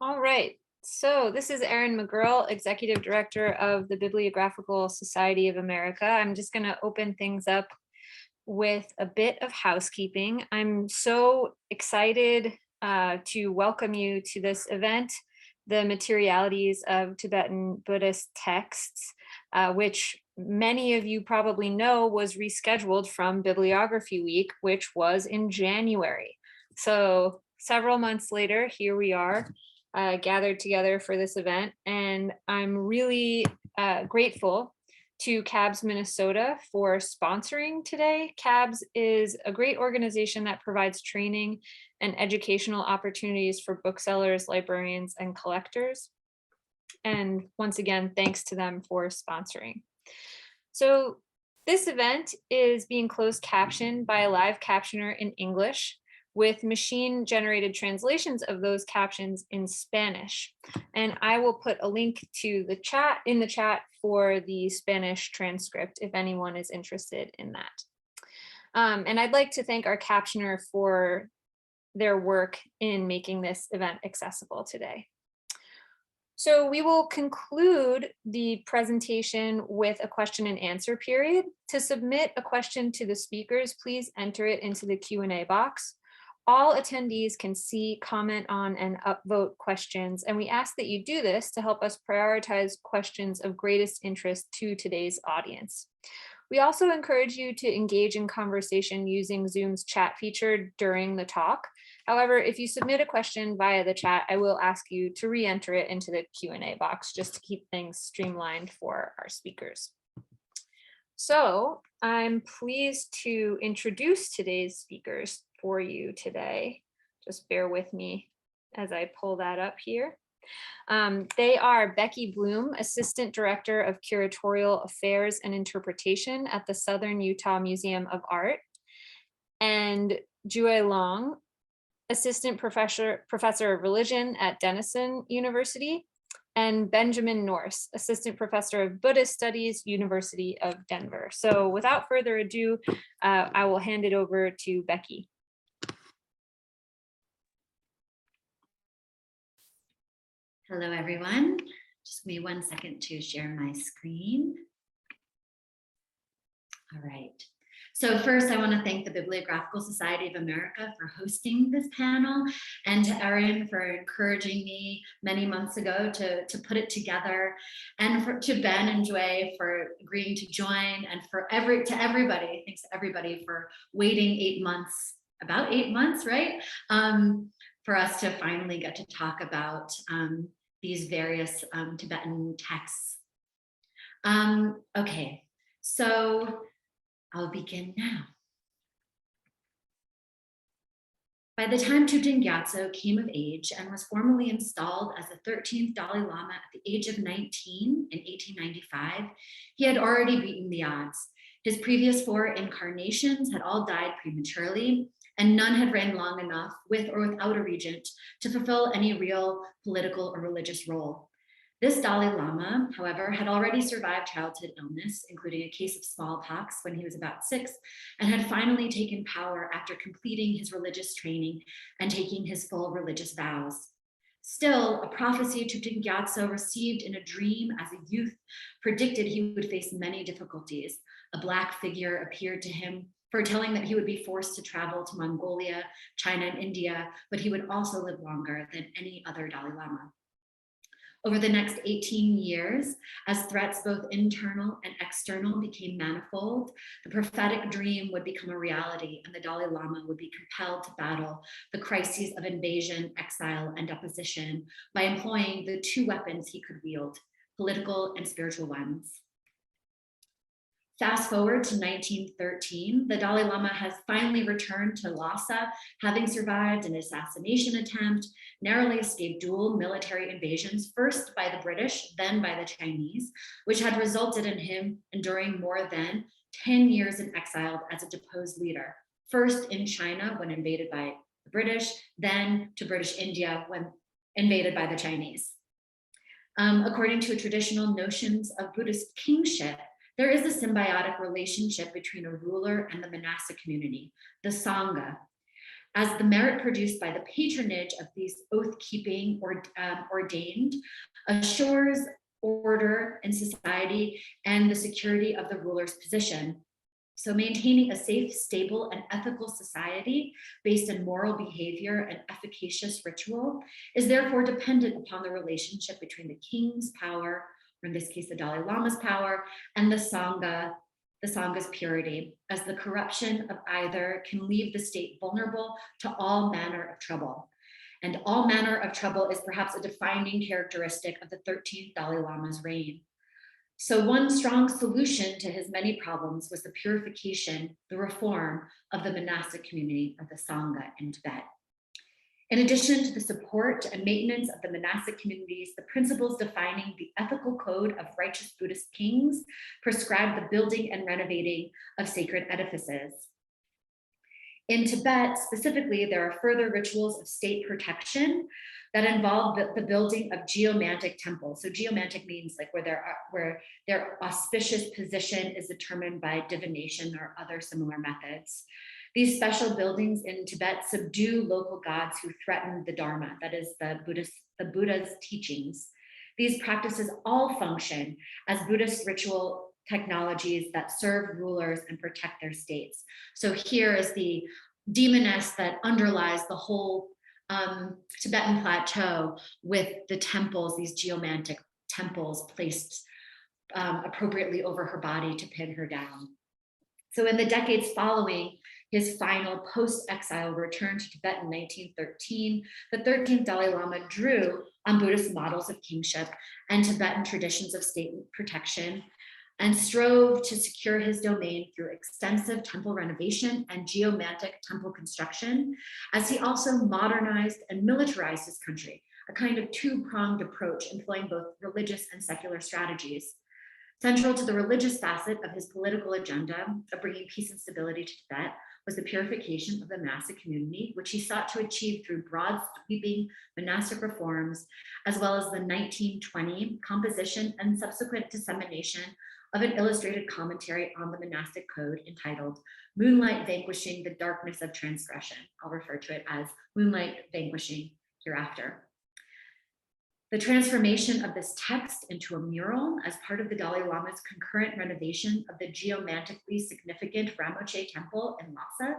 All right. So this is Erin McGurl, Executive Director of the Bibliographical Society of America. I'm just going to open things up with a bit of housekeeping. I'm so excited to welcome you to this event, the Materialities of Tibetan Buddhist Texts, which many of you probably know was rescheduled from Bibliography Week, which was in January. So several months later, here we are. Gathered together for this event, and I'm really grateful to CABS Minnesota for sponsoring today. CABS is a great organization that provides training and educational opportunities for booksellers, librarians, and collectors. And once again, thanks to them for sponsoring. So this event is being closed captioned by a live captioner in English, with machine-generated translations of those captions in Spanish. And I will put a link to the chat in the chat for the Spanish transcript if anyone is interested in that. And I'd like to thank our captioner for their work in making this event accessible today. So we will conclude the presentation with a question and answer period. To submit a question to the speakers, please enter it into the Q&A box. All attendees can see, comment on, and upvote questions, and we ask that you do this to help us prioritize questions of greatest interest to today's audience. We also encourage you to engage in conversation using Zoom's chat feature during the talk. However, if you submit a question via the chat, I will ask you to re-enter it into the Q&A box just to keep things streamlined for our speakers. So I'm pleased to introduce today's speakers for you today. Just bear with me as I pull that up here. They are Becky Bloom, Assistant Director of Curatorial Affairs and Interpretation at the Southern Utah Museum of Art, and Jue Long, Assistant Professor of Religion at Denison University, and Benjamin Norse, Assistant Professor of Buddhist Studies, University of Denver. So without further ado, I will hand it over to Becky. Hello, everyone. Just give me 1 second to share my screen. All right. So first, I want to thank the Bibliographical Society of America for hosting this panel, and to Erin for encouraging me many months ago to put it together, and to Ben and Jue for agreeing to join, and to everybody, thanks to everybody for waiting 8 months, about 8 months, right? For us to finally get to talk about these various Tibetan texts. Okay, so I'll begin now. By the time Thupten Gyatso came of age and was formally installed as the 13th Dalai Lama at the age of 19 in 1895, he had already beaten the odds. His previous 4 incarnations had all died prematurely, and none had reigned long enough, with or without a regent, to fulfill any real political or religious role. This Dalai Lama, however, had already survived childhood illness, including a case of smallpox when he was about 6, and had finally taken power after completing his religious training and taking his full religious vows. Still, a prophecy Thupten Gyatso received in a dream as a youth predicted he would face many difficulties. A black figure appeared to him, foretelling that he would be forced to travel to Mongolia, China, and India, but he would also live longer than any other Dalai Lama. Over the next 18 years, as threats both internal and external became manifold, the prophetic dream would become a reality, and the Dalai Lama would be compelled to battle the crises of invasion, exile, and opposition by employing the 2 weapons he could wield, political and spiritual ones. Fast forward to 1913, the Dalai Lama has finally returned to Lhasa, having survived an assassination attempt, narrowly escaped dual military invasions, first by the British, then by the Chinese, which had resulted in him enduring more than 10 years in exile as a deposed leader, first in China when invaded by the British, then to British India when invaded by the Chinese. According to traditional notions of Buddhist kingship, there is a symbiotic relationship between a ruler and the monastic community, the Sangha. as the merit produced by the patronage of these oath-keeping or ordained assures order in society and the security of the ruler's position. So maintaining a safe, stable, and ethical society based on moral behavior and efficacious ritual is therefore dependent upon the relationship between the king's power, or in this case, the Dalai Lama's power, and the Sangha's purity, as the corruption of either can leave the state vulnerable to all manner of trouble. And all manner of trouble is perhaps a defining characteristic of the 13th Dalai Lama's reign. So one strong solution to his many problems was the purification, the reform of the monastic community of the Sangha in Tibet. In addition to the support and maintenance of the monastic communities, the principles defining the ethical code of righteous Buddhist kings prescribe the building and renovating of sacred edifices. In Tibet, specifically, there are further rituals of state protection that involve the building of geomantic temples. So geomantic means like where their auspicious position is determined by divination or other similar methods. These special buildings in Tibet subdue local gods who threaten the Dharma, that is the Buddha's teachings. These practices all function as Buddhist ritual technologies that serve rulers and protect their states. So here is the demoness that underlies the whole Tibetan plateau with the temples, these geomantic temples placed appropriately over her body to pin her down. So in the decades following his final post-exile return to Tibet in 1913, the 13th Dalai Lama drew on Buddhist models of kingship and Tibetan traditions of state protection and strove to secure his domain through extensive temple renovation and geomantic temple construction, as he also modernized and militarized his country, a kind of two-pronged approach employing both religious and secular strategies. Central to the religious facet of his political agenda of bringing peace and stability to Tibet was the purification of the monastic community, which he sought to achieve through broad sweeping monastic reforms, as well as the 1920 composition and subsequent dissemination of an illustrated commentary on the monastic code entitled Moonlight Vanquishing the Darkness of Transgression. I'll refer to it as Moonlight Vanquishing hereafter. The transformation of this text into a mural as part of the Dalai Lama's concurrent renovation of the geomantically significant Rinpoche Temple in Lhasa,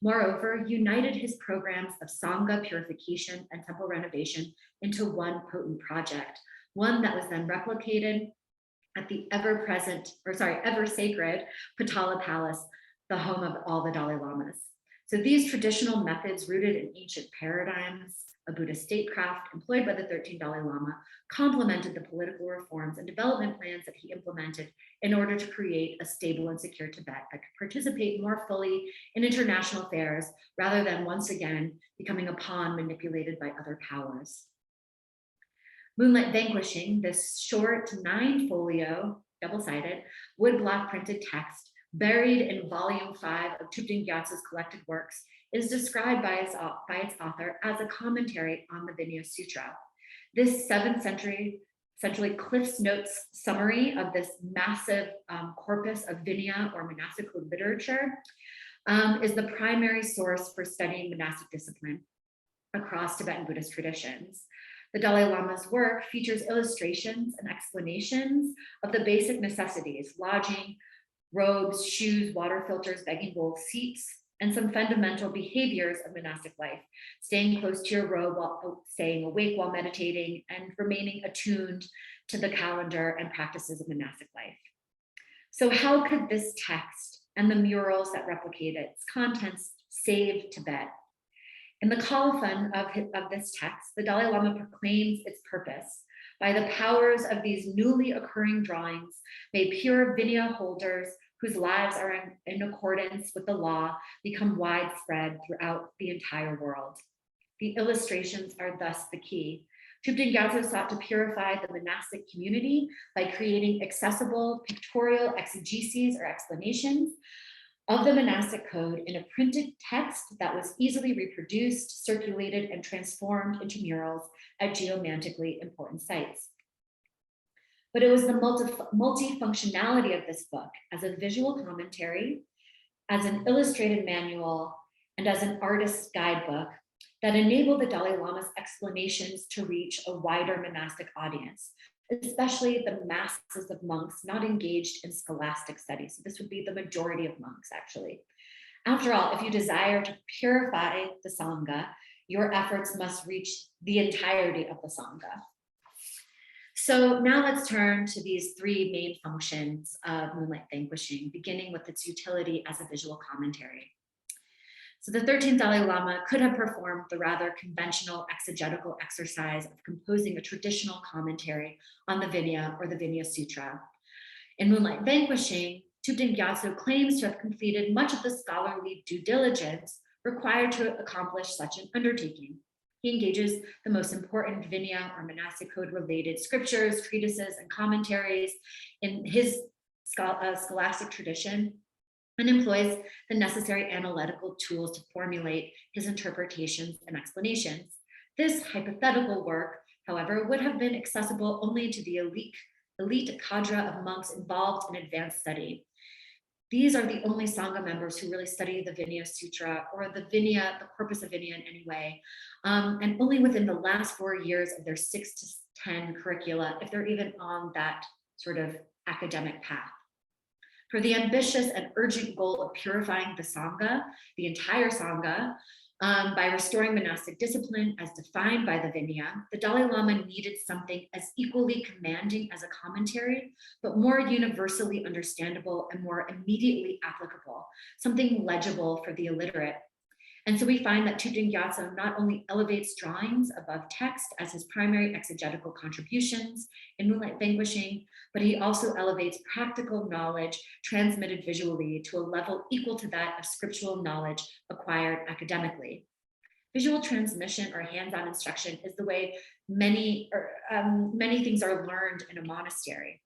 moreover, united his programs of Sangha purification and temple renovation into one potent project, one that was then replicated at the ever sacred Potala Palace, the home of all the Dalai Lamas. So these traditional methods rooted in ancient paradigms, a Buddhist statecraft employed by the 13th Dalai Lama, complemented the political reforms and development plans that he implemented in order to create a stable and secure Tibet that could participate more fully in international affairs rather than once again becoming a pawn manipulated by other powers. Moonlight Vanquishing, this short 9-folio, double-sided, wood block printed text buried in volume 5 of Thupten Gyatso's collected works, is described by its author as a commentary on the Vinaya Sutra. This 7th century, essentially Cliff's Notes summary of this massive corpus of Vinaya or monastic literature is the primary source for studying monastic discipline across Tibetan Buddhist traditions. The Dalai Lama's work features illustrations and explanations of the basic necessities: lodging, robes, shoes, water filters, begging bowls, seats, and some fundamental behaviors of monastic life: staying close to your robe while staying awake while meditating, and remaining attuned to the calendar and practices of monastic life. So how could this text and the murals that replicate its contents save Tibet? In the colophon of this text, the Dalai Lama proclaims its purpose: by the powers of these newly occurring drawings, may pure Vinaya holders whose lives are in accordance with the law become widespread throughout the entire world. The illustrations are thus the key. Thupten Gyatso sought to purify the monastic community by creating accessible pictorial exegeses or explanations of the monastic code in a printed text that was easily reproduced, circulated, and transformed into murals at geomantically important sites. But it was the multifunctionality of this book as a visual commentary, as an illustrated manual, and as an artist's guidebook that enable the Dalai Lama's explanations to reach a wider monastic audience, especially the masses of monks not engaged in scholastic studies. So this would be the majority of monks, actually. After all, if you desire to purify the Sangha, your efforts must reach the entirety of the Sangha. So now let's turn to these three main functions of Moonlight Vanquishing, beginning with its utility as a visual commentary. So the 13th Dalai Lama could have performed the rather conventional exegetical exercise of composing a traditional commentary on the Vinaya or the Vinaya Sutra. In Moonlight Vanquishing, Thupten Gyatso claims to have completed much of the scholarly due diligence required to accomplish such an undertaking. He engages the most important Vinaya or monastic code related scriptures, treatises, and commentaries in his scholastic tradition, and employs the necessary analytical tools to formulate his interpretations and explanations. This hypothetical work, however, would have been accessible only to the elite cadre of monks involved in advanced study. These are the only Sangha members who really study the Vinaya Sutra or the Vinaya, the corpus of Vinaya in any way, and only within the last 4 years of their 6 to 10 curricula, if they're even on that sort of academic path. For the ambitious and urgent goal of purifying the Sangha, the entire Sangha, by restoring monastic discipline as defined by the Vinaya, the Dalai Lama needed something as equally commanding as a commentary, but more universally understandable and more immediately applicable, something legible for the illiterate. And so we find that Thupten Gyatso not only elevates drawings above text as his primary exegetical contributions in Moonlight Vanquishing, but he also elevates practical knowledge transmitted visually to a level equal to that of scriptural knowledge acquired academically. Visual transmission or hands-on instruction is the way many things are learned in a monastery.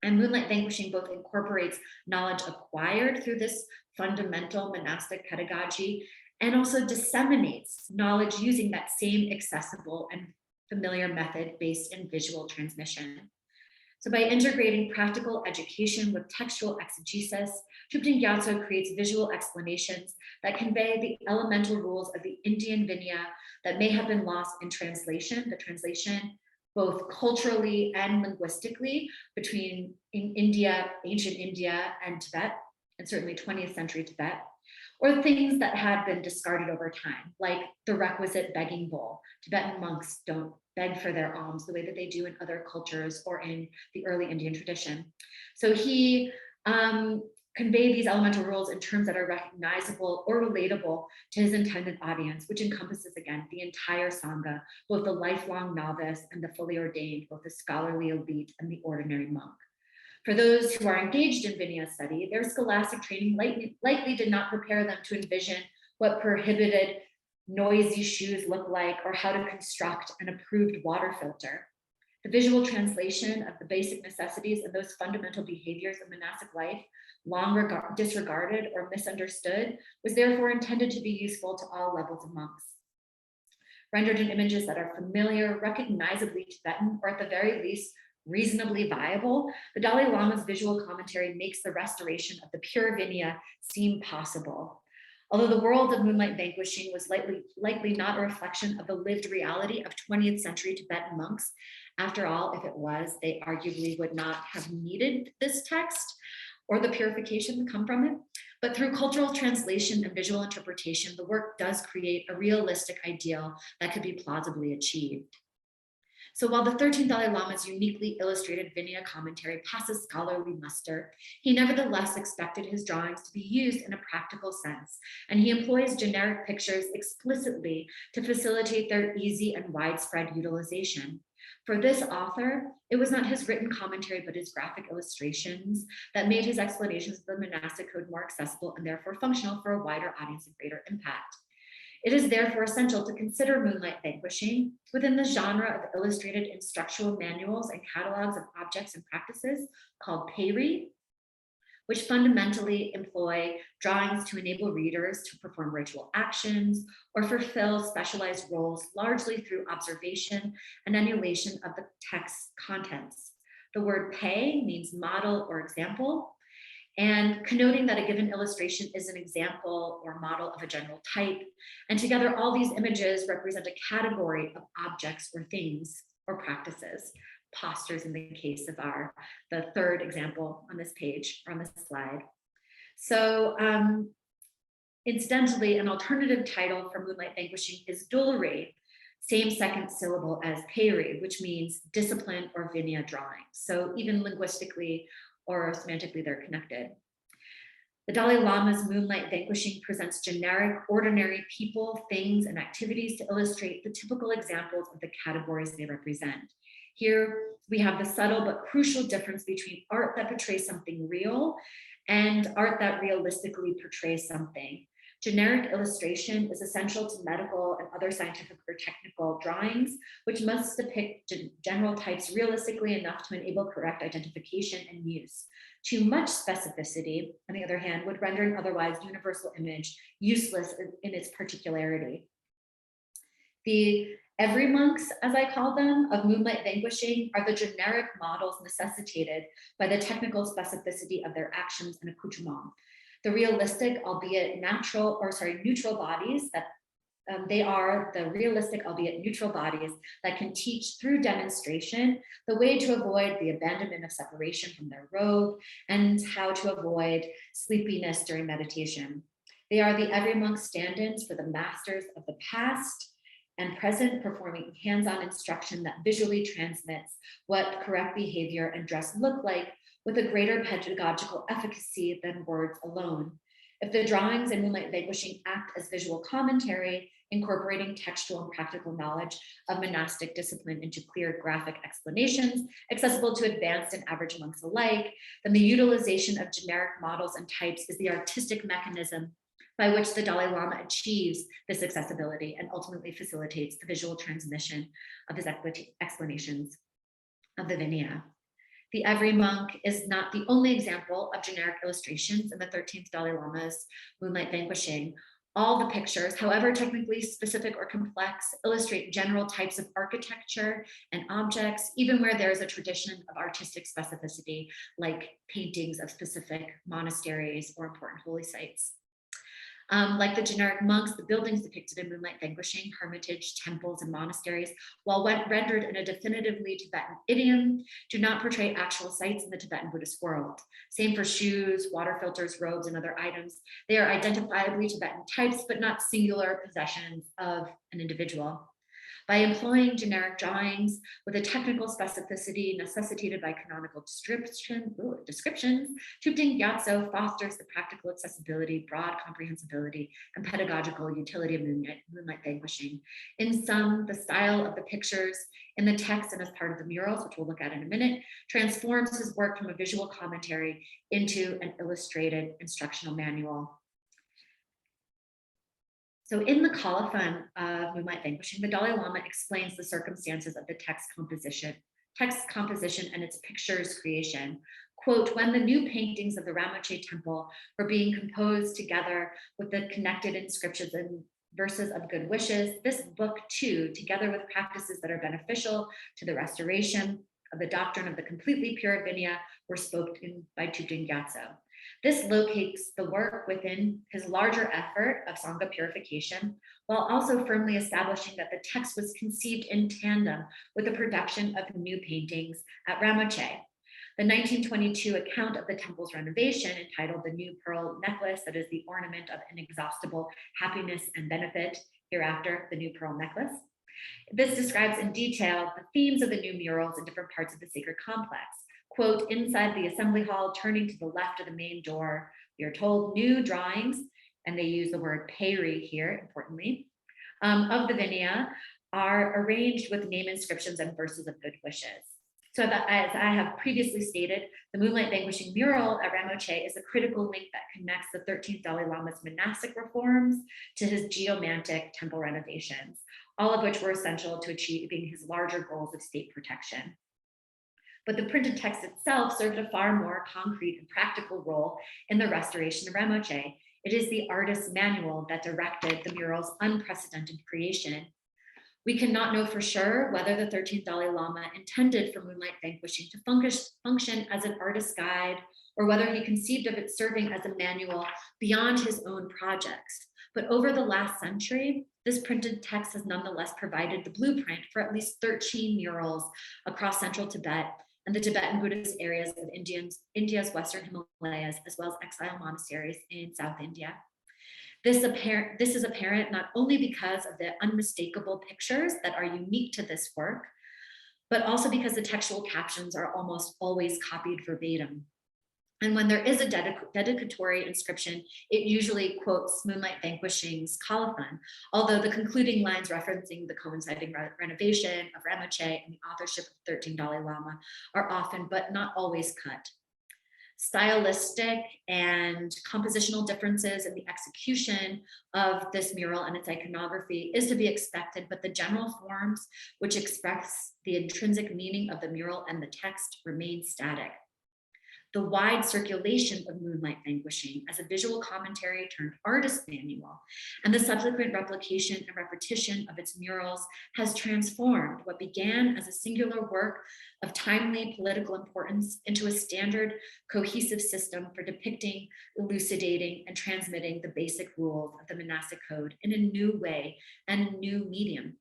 And Moonlight Vanquishing both incorporates knowledge acquired through this fundamental monastic pedagogy and also disseminates knowledge using that same accessible and familiar method based in visual transmission. So by integrating practical education with textual exegesis, Thupten Gyatso creates visual explanations that convey the elemental rules of the Indian Vinaya that may have been lost in translation, the translation both culturally and linguistically between India, ancient India and Tibet, and certainly 20th century Tibet, or things that had been discarded over time, like the requisite begging bowl. Tibetan monks don't beg for their alms the way that they do in other cultures or in the early Indian tradition. So he conveyed these elemental rules in terms that are recognizable or relatable to his intended audience, which encompasses, again, the entire Sangha, both the lifelong novice and the fully ordained, both the scholarly elite and the ordinary monk. For those who are engaged in Vinaya study, their scholastic training likely did not prepare them to envision what prohibited noisy shoes look like or how to construct an approved water filter. The visual translation of the basic necessities and those fundamental behaviors of monastic life, long disregarded or misunderstood, was therefore intended to be useful to all levels of monks. Rendered in images that are familiar, recognizably Tibetan, or at the very least, reasonably viable, the Dalai Lama's visual commentary makes the restoration of the pure Vinaya seem possible. Although the world of Moonlight Vanquishing was likely not a reflection of the lived reality of 20th century Tibetan monks, after all, if it was, they arguably would not have needed this text or the purification to come from it. But through cultural translation and visual interpretation, the work does create a realistic ideal that could be plausibly achieved. So while the 13th Dalai Lama's uniquely illustrated Vinaya commentary passes scholarly muster, he nevertheless expected his drawings to be used in a practical sense, and he employs generic pictures explicitly to facilitate their easy and widespread utilization. For this author, it was not his written commentary, but his graphic illustrations that made his explanations of the monastic code more accessible and therefore functional for a wider audience and greater impact. It is therefore essential to consider Moonlight Vanquishing within the genre of illustrated instructional manuals and catalogs of objects and practices called Peri, which fundamentally employ drawings to enable readers to perform ritual actions or fulfill specialized roles largely through observation and emulation of the text's contents. The word pay means model or example, and connoting that a given illustration is an example or model of a general type. And together, all these images represent a category of objects or things or practices, postures in the case of the third example on this page or on this slide. So incidentally, an alternative title for Moonlight Vanquishing is Dulri, same second syllable as Peri, which means discipline or Vinaya drawing. So even linguistically or semantically, they're connected. The Dalai Lama's Moonlight Vanquishing presents generic, ordinary people, things, and activities to illustrate the typical examples of the categories they represent. Here, we have the subtle but crucial difference between art that portrays something real and art that realistically portrays something. Generic illustration is essential to medical and other scientific or technical drawings, which must depict general types realistically enough to enable correct identification and use. Too much specificity, on the other hand, would render an otherwise universal image useless in its particularity. The every monks, as I call them, of Moonlight Vanquishing are the generic models necessitated by the technical specificity of their actions and accoutrements. The realistic, albeit neutral bodies that they are the realistic, albeit neutral bodies that can teach through demonstration the way to avoid the abandonment of separation from their robe and how to avoid sleepiness during meditation. They are the every monk stand-ins for the masters of the past and present, performing hands-on instruction that visually transmits what correct behavior and dress look like with a greater pedagogical efficacy than words alone. If the drawings in Moonlight Vanquishing act as visual commentary, incorporating textual and practical knowledge of monastic discipline into clear graphic explanations, accessible to advanced and average monks alike, then the utilization of generic models and types is the artistic mechanism by which the Dalai Lama achieves this accessibility and ultimately facilitates the visual transmission of his explanations of the Vinaya. The every monk is not the only example of generic illustrations in the 13th Dalai Lama's Moonlight Vanquishing. All the pictures, however technically specific or complex, illustrate general types of architecture and objects, even where there is a tradition of artistic specificity, like paintings of specific monasteries or important holy sites. Like the generic monks, the buildings depicted in Moonlight Vanquishing, hermitage, temples, and monasteries, while rendered in a definitively Tibetan idiom, do not portray actual sites in the Tibetan Buddhist world. Same for shoes, water filters, robes, and other items. They are identifiably Tibetan types, but not singular possessions of an individual. By employing generic drawings with a technical specificity necessitated by canonical descriptions, Thupten Gyatso fosters the practical accessibility, broad comprehensibility, and pedagogical utility of Moonlight Vanquishing. In sum, the style of the pictures in the text and as part of the murals, which we'll look at in a minute, transforms his work from a visual commentary into an illustrated instructional manual. So in the colophon of Moonlight Vanquishing, the Dalai Lama explains the circumstances of the text composition and its pictures creation. Quote, when the new paintings of the Ramoche temple were being composed together with the connected inscriptions and verses of good wishes, this book too, together with practices that are beneficial to the restoration of the doctrine of the completely pure Vinaya, were spoken by Thupten Gyatso. This locates the work within his larger effort of Sangha purification, while also firmly establishing that the text was conceived in tandem with the production of new paintings at Ramoche. The 1922 account of the temple's renovation, entitled The New Pearl Necklace, that is the ornament of inexhaustible happiness and benefit, hereafter the New Pearl Necklace. This describes in detail the themes of the new murals in different parts of the sacred complex. Quote, inside the assembly hall, turning to the left of the main door, we are told new drawings, and they use the word peri here, importantly, of the Vinaya are arranged with name inscriptions and verses of good wishes. So that, as I have previously stated, the Moonlight Vanquishing mural at Ramoche is a critical link that connects the 13th Dalai Lama's monastic reforms to his geomantic temple renovations, all of which were essential to achieving his larger goals of state protection. But the printed text itself served a far more concrete and practical role in the restoration of Ramoche. It is the artist's manual that directed the mural's unprecedented creation. We cannot know for sure whether the 13th Dalai Lama intended for moonlight vanquishing to function as an artist's guide, or whether he conceived of it serving as a manual beyond his own projects. But over the last century, this printed text has nonetheless provided the blueprint for at least 13 murals across central Tibet and the Tibetan Buddhist areas of India's Western Himalayas, as well as exile monasteries in South India. This is apparent not only because of the unmistakable pictures that are unique to this work, but also because the textual captions are almost always copied verbatim. And when there is a dedicatory inscription, it usually quotes Moonlight Vanquishing's colophon, although the concluding lines referencing the coinciding renovation of Rinpoche and the authorship of 13 Dalai Lama are often, but not always, cut. Stylistic and compositional differences in the execution of this mural and its iconography is to be expected, but the general forms which express the intrinsic meaning of the mural and the text remain static. The wide circulation of Moonlight Vanquishing as a visual commentary turned artist manual, and the subsequent replication and repetition of its murals has transformed what began as a singular work of timely political importance into a standard cohesive system for depicting, elucidating, and transmitting the basic rules of the monastic code in a new way and a new medium.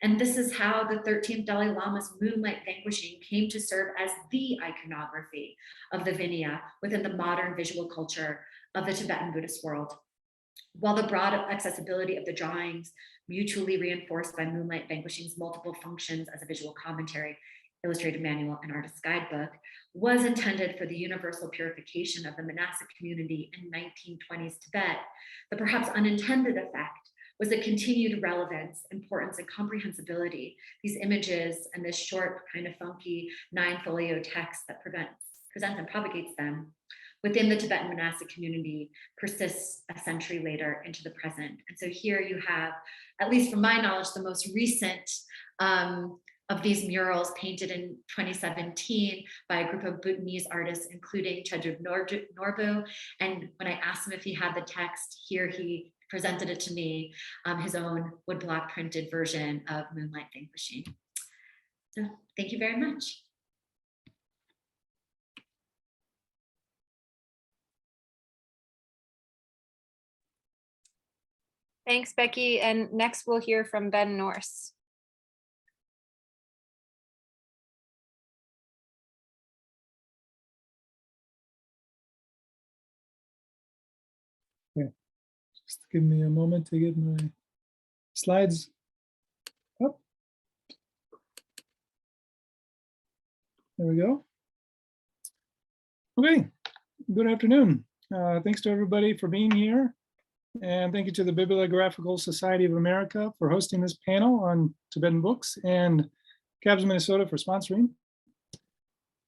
And this is how the 13th Dalai Lama's Moonlight Vanquishing came to serve as the iconography of the Vinaya within the modern visual culture of the Tibetan Buddhist world. While the broad accessibility of the drawings, mutually reinforced by Moonlight Vanquishing's multiple functions as a visual commentary, illustrated manual, and artist's guidebook, was intended for the universal purification of the monastic community in 1920s Tibet, the perhaps unintended effect was the continued relevance, importance, and comprehensibility. These images and this short, kind of funky 9-folio text that presents and propagates them within the Tibetan monastic community persists a century later into the present. And so here you have, at least from my knowledge, the most recent of these murals painted in 2017 by a group of Bhutanese artists, including Chedrub Norbu. And when I asked him if he had the text, here he presented it to me, his own woodblock printed version of Moonlight Vanquishing. So thank you very much. Thanks, Becky. And next we'll hear from Ben Norse. Just give me a moment to get my slides up. There we go. Okay, good afternoon. Thanks to everybody for being here. And thank you to the Bibliographical Society of America for hosting this panel on Tibetan books, and CABS Minnesota for sponsoring.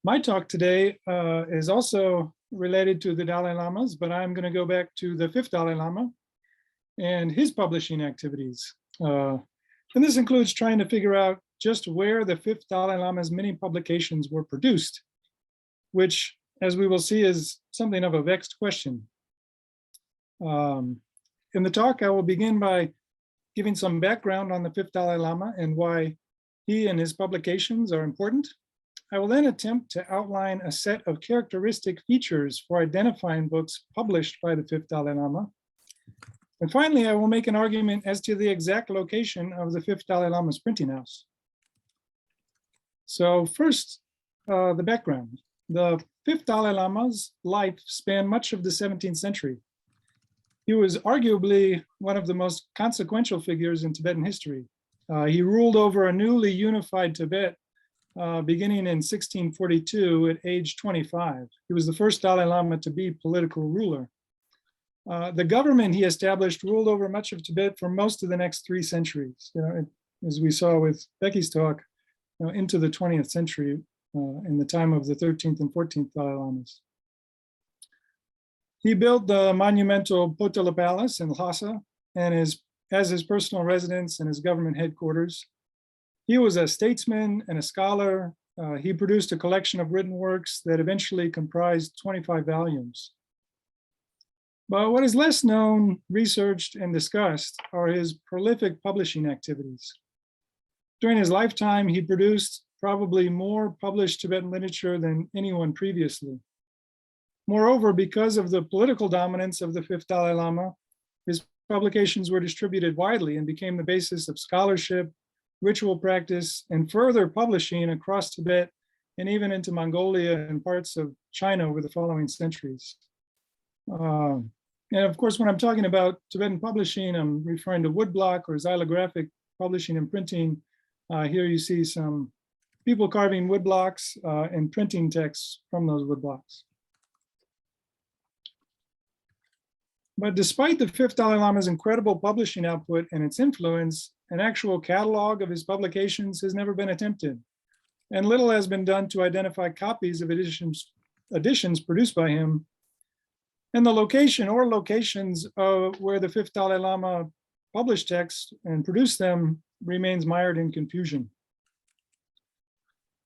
My talk today is also related to the Dalai Lamas, but I'm going to go back to the 5th Dalai Lama and his publishing activities. And this includes trying to figure out just where the 5th Dalai Lama's many publications were produced, which, as we will see, is something of a vexed question. In the talk, I will begin by giving some background on the 5th Dalai Lama and why he and his publications are important. I will then attempt to outline a set of characteristic features for identifying books published by the 5th Dalai Lama. And finally, I will make an argument as to the exact location of the 5th Dalai Lama's printing house. So first, the background. The 5th Dalai Lama's life spanned much of the 17th century. He was arguably one of the most consequential figures in Tibetan history. He ruled over a newly unified Tibet beginning in 1642 at age 25. He was the first Dalai Lama to be political ruler. The government he established ruled over much of Tibet for most of the next 3 centuries, as we saw with Becky's talk, into the 20th century in the time of the 13th and 14th Dalai Lamas. He built the monumental Potala Palace in Lhasa and as his personal residence and his government headquarters. He was a statesman and a scholar. He produced a collection of written works that eventually comprised 25 volumes. But what is less known, researched, and discussed are his prolific publishing activities. During his lifetime, he produced probably more published Tibetan literature than anyone previously. Moreover, because of the political dominance of the fifth Dalai Lama, his publications were distributed widely and became the basis of scholarship, ritual practice, and further publishing across Tibet and even into Mongolia and parts of China over the following centuries. And of course, when I'm talking about Tibetan publishing, I'm referring to woodblock or xylographic publishing and printing. Here you see some people carving woodblocks and printing texts from those woodblocks. But despite the fifth Dalai Lama's incredible publishing output and its influence, an actual catalog of his publications has never been attempted. And little has been done to identify copies of editions produced by him. And the location or locations where the fifth Dalai Lama published texts and produced them remains mired in confusion.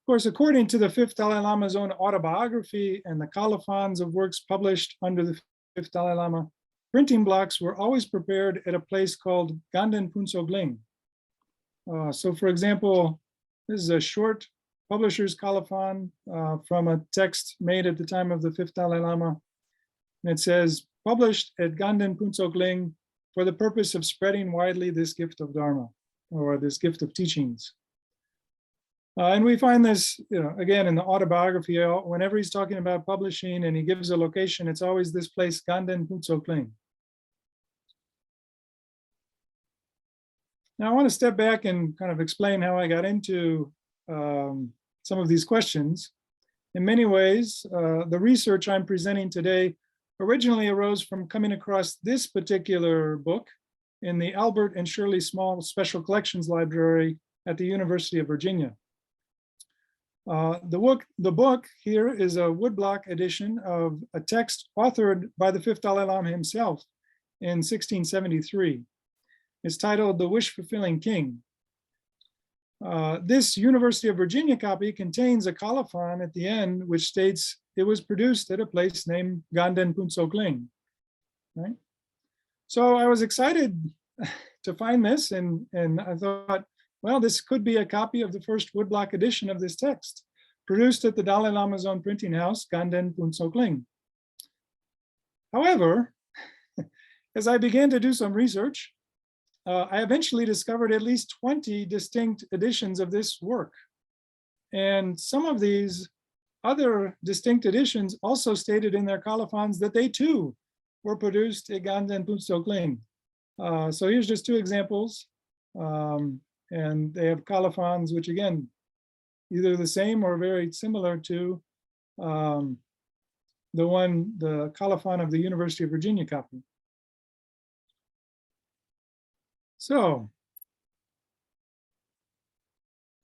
Of course, according to the fifth Dalai Lama's own autobiography and the colophons of works published under the fifth Dalai Lama, printing blocks were always prepared at a place called Ganden Punso Gling. So for example, this is a short publisher's colophon from a text made at the time of the fifth Dalai Lama. And it says, published at Ganden Punso Gling for the purpose of spreading widely this gift of Dharma, or this gift of teachings. And we find this, again, in the autobiography, whenever he's talking about publishing and he gives a location, it's always this place, Ganden Punso Gling. Now I want to step back and kind of explain how I got into some of these questions. In many ways, the research I'm presenting today originally arose from coming across this particular book in the Albert and Shirley Small Special Collections Library at the University of Virginia. The book here is a woodblock edition of a text authored by the fifth Dalai Lama himself in 1673. It's titled The Wish-Fulfilling King. This University of Virginia copy contains a colophon at the end, which states it was produced at a place named Ganden Punso Gling. Right? So I was excited to find this, and I thought, well, this could be a copy of the first woodblock edition of this text, produced at the Dalai Lama's own printing house, Ganden Punso Gling. However, as I began to do some research, I eventually discovered at least 20 distinct editions of this work. And some of these other distinct editions also stated in their colophons that they too were produced at Ganden Punso Gling. So here's just two examples. And they have colophons, which again, either the same or very similar to the colophon of the University of Virginia copy. So,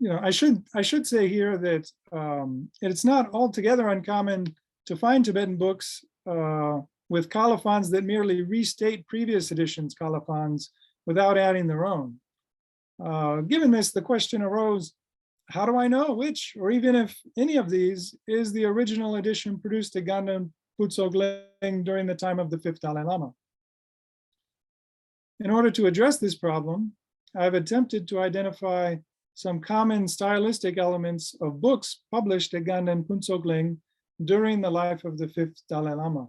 I should say here that it's not altogether uncommon to find Tibetan books with colophons that merely restate previous editions' colophons without adding their own. Given this, the question arose, how do I know which, or even if any of these, is the original edition produced at Ganden Punso Gling during the time of the fifth Dalai Lama? In order to address this problem, I've attempted to identify some common stylistic elements of books published at Ganden Punso Gling during the life of the fifth Dalai Lama.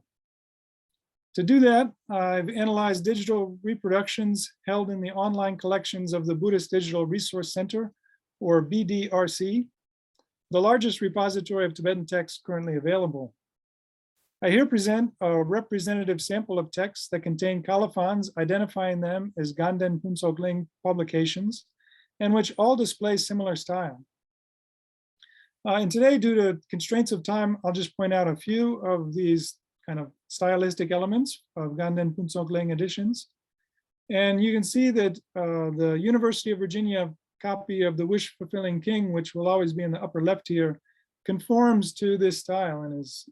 To do that, I've analyzed digital reproductions held in the online collections of the Buddhist Digital Resource Center, or BDRC, the largest repository of Tibetan texts currently available. I here present a representative sample of texts that contain colophons identifying them as Ganden Punso Gling publications, and which all display similar style. And today, due to constraints of time, I'll just point out a few of these kind of stylistic elements of Ganden Punso Gling editions. And you can see that the University of Virginia copy of The Wish-Fulfilling King, which will always be in the upper left here, conforms to this style and is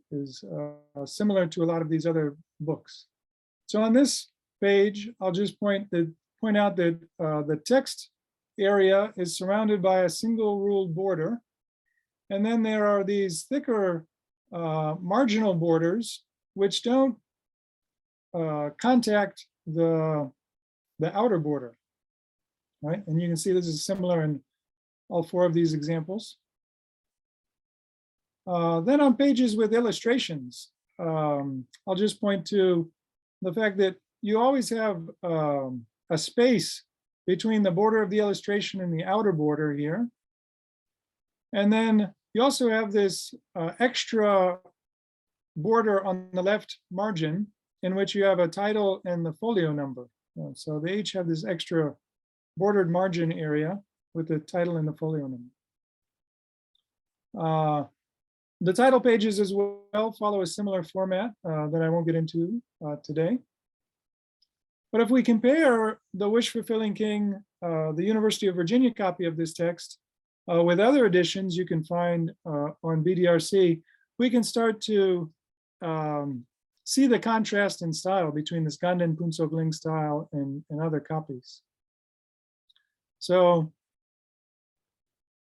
similar to a lot of these other books. So on this page, I'll just point out that the text area is surrounded by a single ruled border. And then there are these thicker marginal borders which don't contact the outer border, right? And you can see this is similar in all four of these examples. Then on pages with illustrations, I'll just point to the fact that you always have a space between the border of the illustration and the outer border here. And then you also have this extra border on the left margin in which you have a title and the folio number. So they each have this extra bordered margin area with the title and the folio number. The title pages as well follow a similar format that I won't get into today. But if we compare the Wish-Fulfilling King, the University of Virginia copy of this text, with other editions you can find on BDRC, we can start to see the contrast in style between this Ganden Phuntsok Ling style and other copies. So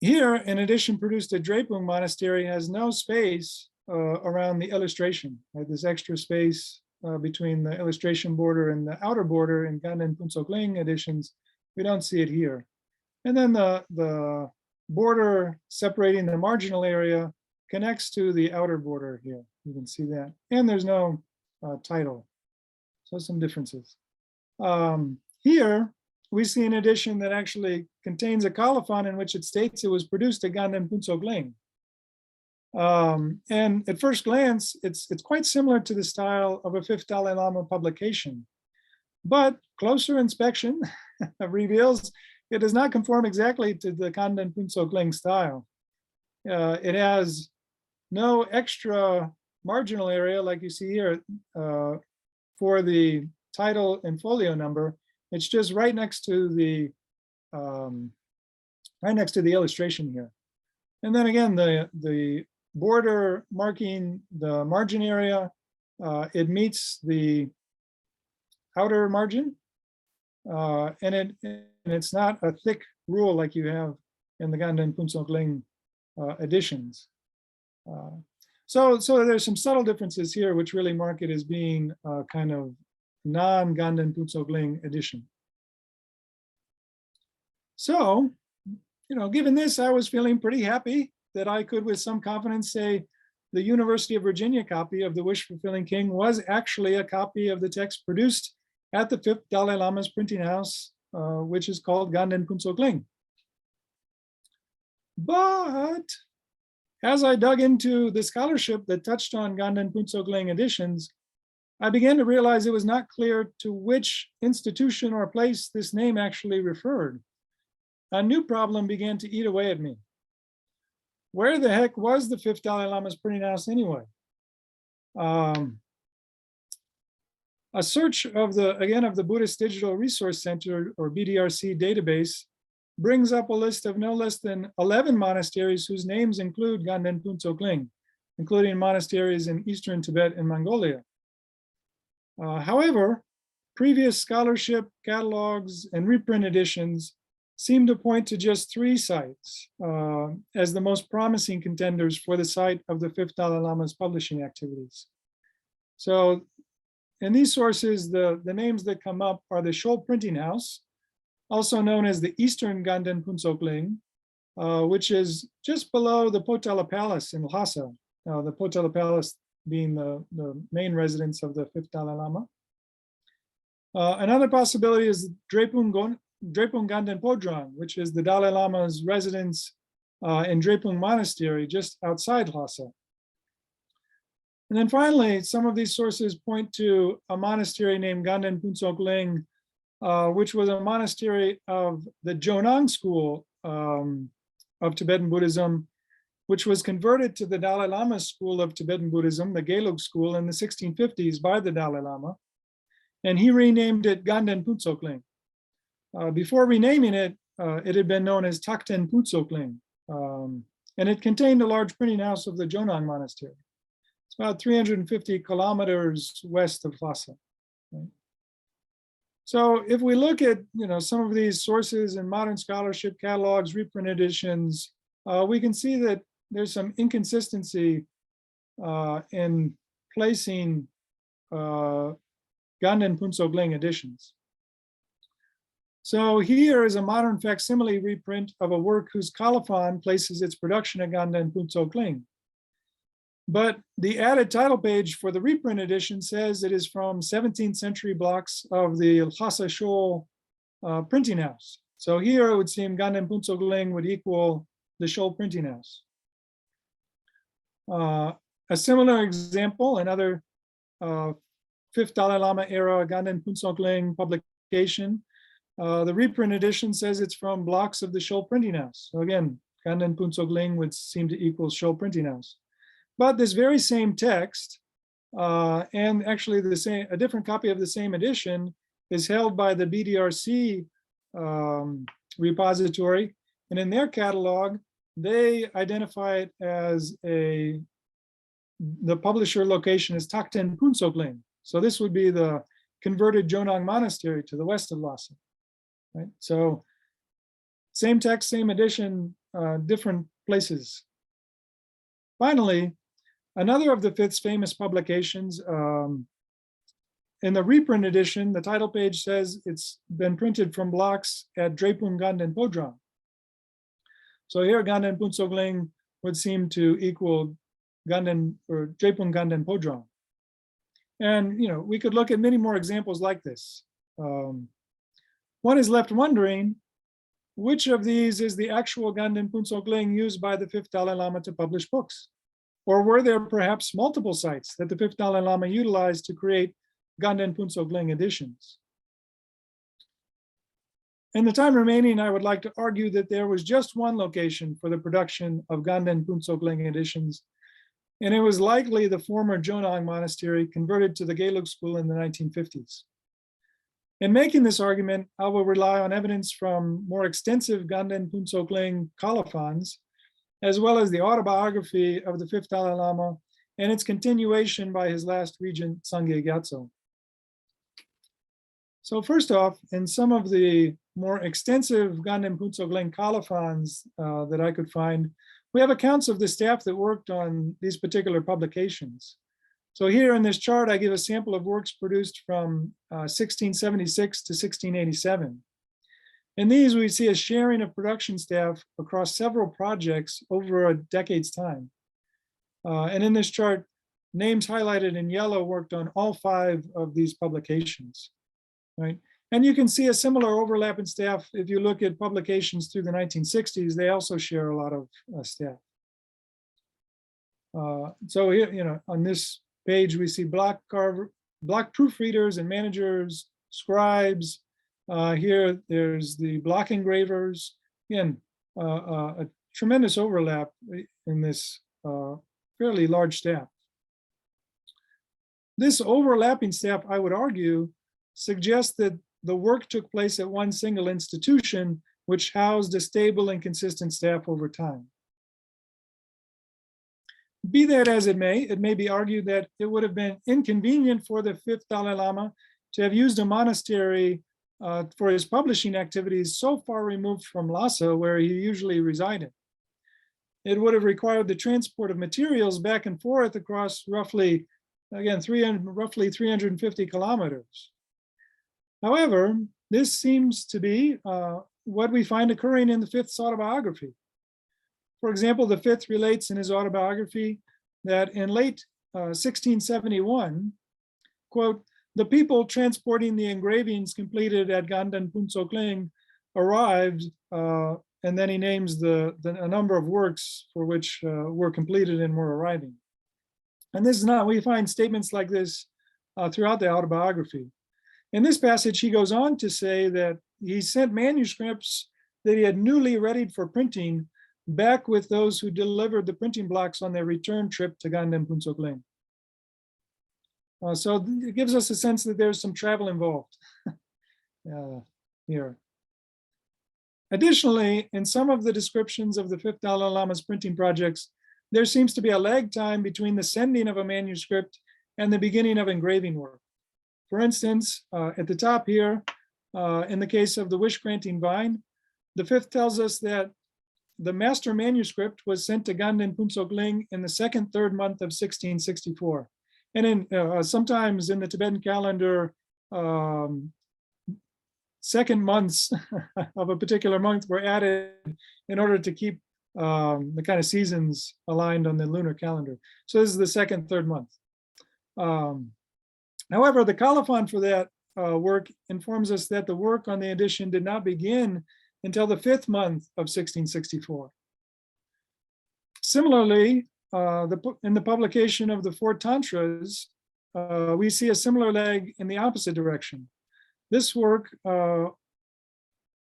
here, an edition produced at Drepung Monastery has no space around the illustration, right? This extra space between the illustration border and the outer border in Ganden Phuntsok Ling editions, we don't see it here. And then the border separating the marginal area connects to the outer border here. You can see that. And there's no title. So some differences. Here, we see an edition that actually contains a colophon in which it states it was produced at Ganden Phuntsok Ling. And at first glance, it's quite similar to the style of a Fifth Dalai Lama publication. But closer inspection reveals it does not conform exactly to the Ganden Phuntsok Ling style. It has no extra marginal area like you see here for the title and folio number. It's just right next to the illustration here. And then again, the border marking the margin area, it meets the outer margin, and it's not a thick rule like you have in the Ganden Phuntsok Ling editions. So there's some subtle differences here which really mark it as being kind of non-Ganden Phuntsok Ling edition. So, given this, I was feeling pretty happy that I could with some confidence say the University of Virginia copy of the Wish-Fulfilling King was actually a copy of the text produced at the Fifth Dalai Lama's printing house, which is called Ganden Phuntsok Ling. But as I dug into the scholarship that touched on Ganden Phuntsok Ling editions, I began to realize it was not clear to which institution or place this name actually referred. A new problem began to eat away at me. Where the heck was the Fifth Dalai Lama's printing house anyway? A search of the Buddhist Digital Resource Center, or BDRC database, brings up a list of no less than 11 monasteries whose names include Ganden Phuntsok Ling, including monasteries in Eastern Tibet and Mongolia. However, previous scholarship, catalogs, and reprint editions seem to point to just 3 sites as the most promising contenders for the site of the Fifth Dalai Lama's publishing activities. So in these sources, the names that come up are the Shol Printing House, also known as the Eastern Ganden Phuntsok Ling, which is just below the Potala Palace in Lhasa, the Potala Palace being the main residence of the Fifth Dalai Lama. Another possibility is Drepung Ganden Podrang, which is the Dalai Lama's residence in Drepung Monastery, just outside Lhasa. And then finally, some of these sources point to a monastery named Ganden Phuntsok Ling, which was a monastery of the Jonang school of Tibetan Buddhism, which was converted to the Dalai Lama's school of Tibetan Buddhism, the Gelug school, in the 1650s by the Dalai Lama. And he renamed it Ganden Phuntsok Ling. Before renaming it, it had been known as Takten Phuntsok Ling, and it contained a large printing house of the Jonang Monastery. It's about 350 kilometers west of Lhasa. Right? So if we look at some of these sources in modern scholarship, catalogs, reprint editions, we can see that there's some inconsistency in placing Ganden Phuntsok Ling editions. So here is a modern facsimile reprint of a work whose colophon places its production at Ganden Punso Kling. But the added title page for the reprint edition says it is from 17th century blocks of the Lhasa Shoal printing house. So here it would seem Ganden Punso Kling would equal the Shoal printing house. A similar example, another 5th Dalai Lama era Ganden Punso Kling publication. The reprint edition says it's from blocks of the Shoal printing house. So again, Ganden Punso Kling would seem to equal Shoal printing house. But this very same text, and actually a different copy of the same edition, is held by the BDRC repository, and in their catalog, they identify it as the publisher location is Thakten Punso Kling. So this would be the converted Jonang Monastery to the west of Lhasa. Right? So same text, same edition, different places. Finally, another of the fifth's famous publications, in the reprint edition, the title page says it's been printed from blocks at Drepung Ganden Podrang. So here Ganden Punso Kling would seem to equal Ganden or Drepung Ganden Podrang. And we could look at many more examples like this. One is left wondering, which of these is the actual Ganden Punso Kling used by the 5th Dalai Lama to publish books? Or were there perhaps multiple sites that the 5th Dalai Lama utilized to create Ganden Punso Kling editions? In the time remaining, I would like to argue that there was just one location for the production of Ganden Punso Kling editions, and it was likely the former Jonang Monastery converted to the Gelug school in the 1950s. In making this argument, I will rely on evidence from more extensive Ganden Punso Kling colophons, as well as the autobiography of the 5th Dalai Lama and its continuation by his last regent, Sangye Gyatso. So first off, in some of the more extensive Ganden Punso Kling colophons that I could find, we have accounts of the staff that worked on these particular publications. So here in this chart, I give a sample of works produced from 1676 to 1687. In these, we see a sharing of production staff across several projects over a decade's time. And in this chart, names highlighted in yellow worked on all 5 of these publications, right? And you can see a similar overlap in staff if you look at publications through the 1960s. They also share a lot of staff. So here, on this page, we see block proofreaders and managers, scribes. Here, there's the block engravers. Again, a tremendous overlap in this fairly large staff. This overlapping staff, I would argue, suggests that the work took place at one single institution, which housed a stable and consistent staff over time. Be that as it may be argued that it would have been inconvenient for the 5th Dalai Lama to have used a monastery for his publishing activities so far removed from Lhasa, where he usually resided. It would have required the transport of materials back and forth across roughly 350 kilometers. However, this seems to be what we find occurring in the 5th's autobiography. For example, the 5th relates in his autobiography that in late 1671, quote, "The people transporting the engravings completed at Ganden Punso Kling arrived," and then he names a number of works for which were completed and were arriving. And this is not, we find statements like this throughout the autobiography. In this passage, he goes on to say that he sent manuscripts that he had newly readied for printing back with those who delivered the printing blocks on their return trip to Ganden Punso Kling. So it gives us a sense that there's some travel involved here. Additionally, in some of the descriptions of the 5th Dalai Lama's printing projects, there seems to be a lag time between the sending of a manuscript and the beginning of engraving work. For instance, at the top here, in the case of the wish-granting vine, the 5th tells us that the master manuscript was sent to Ganden Punso Kling in the 2nd, 3rd month of 1664. And in sometimes in the Tibetan calendar, second months of a particular month were added in order to keep the kind of seasons aligned on the lunar calendar. So this is the second, third month. However, the colophon for that work informs us that the work on the edition did not begin until the fifth month of 1664. Similarly, in the publication of the Four Tantras, we see a similar leg in the opposite direction. This work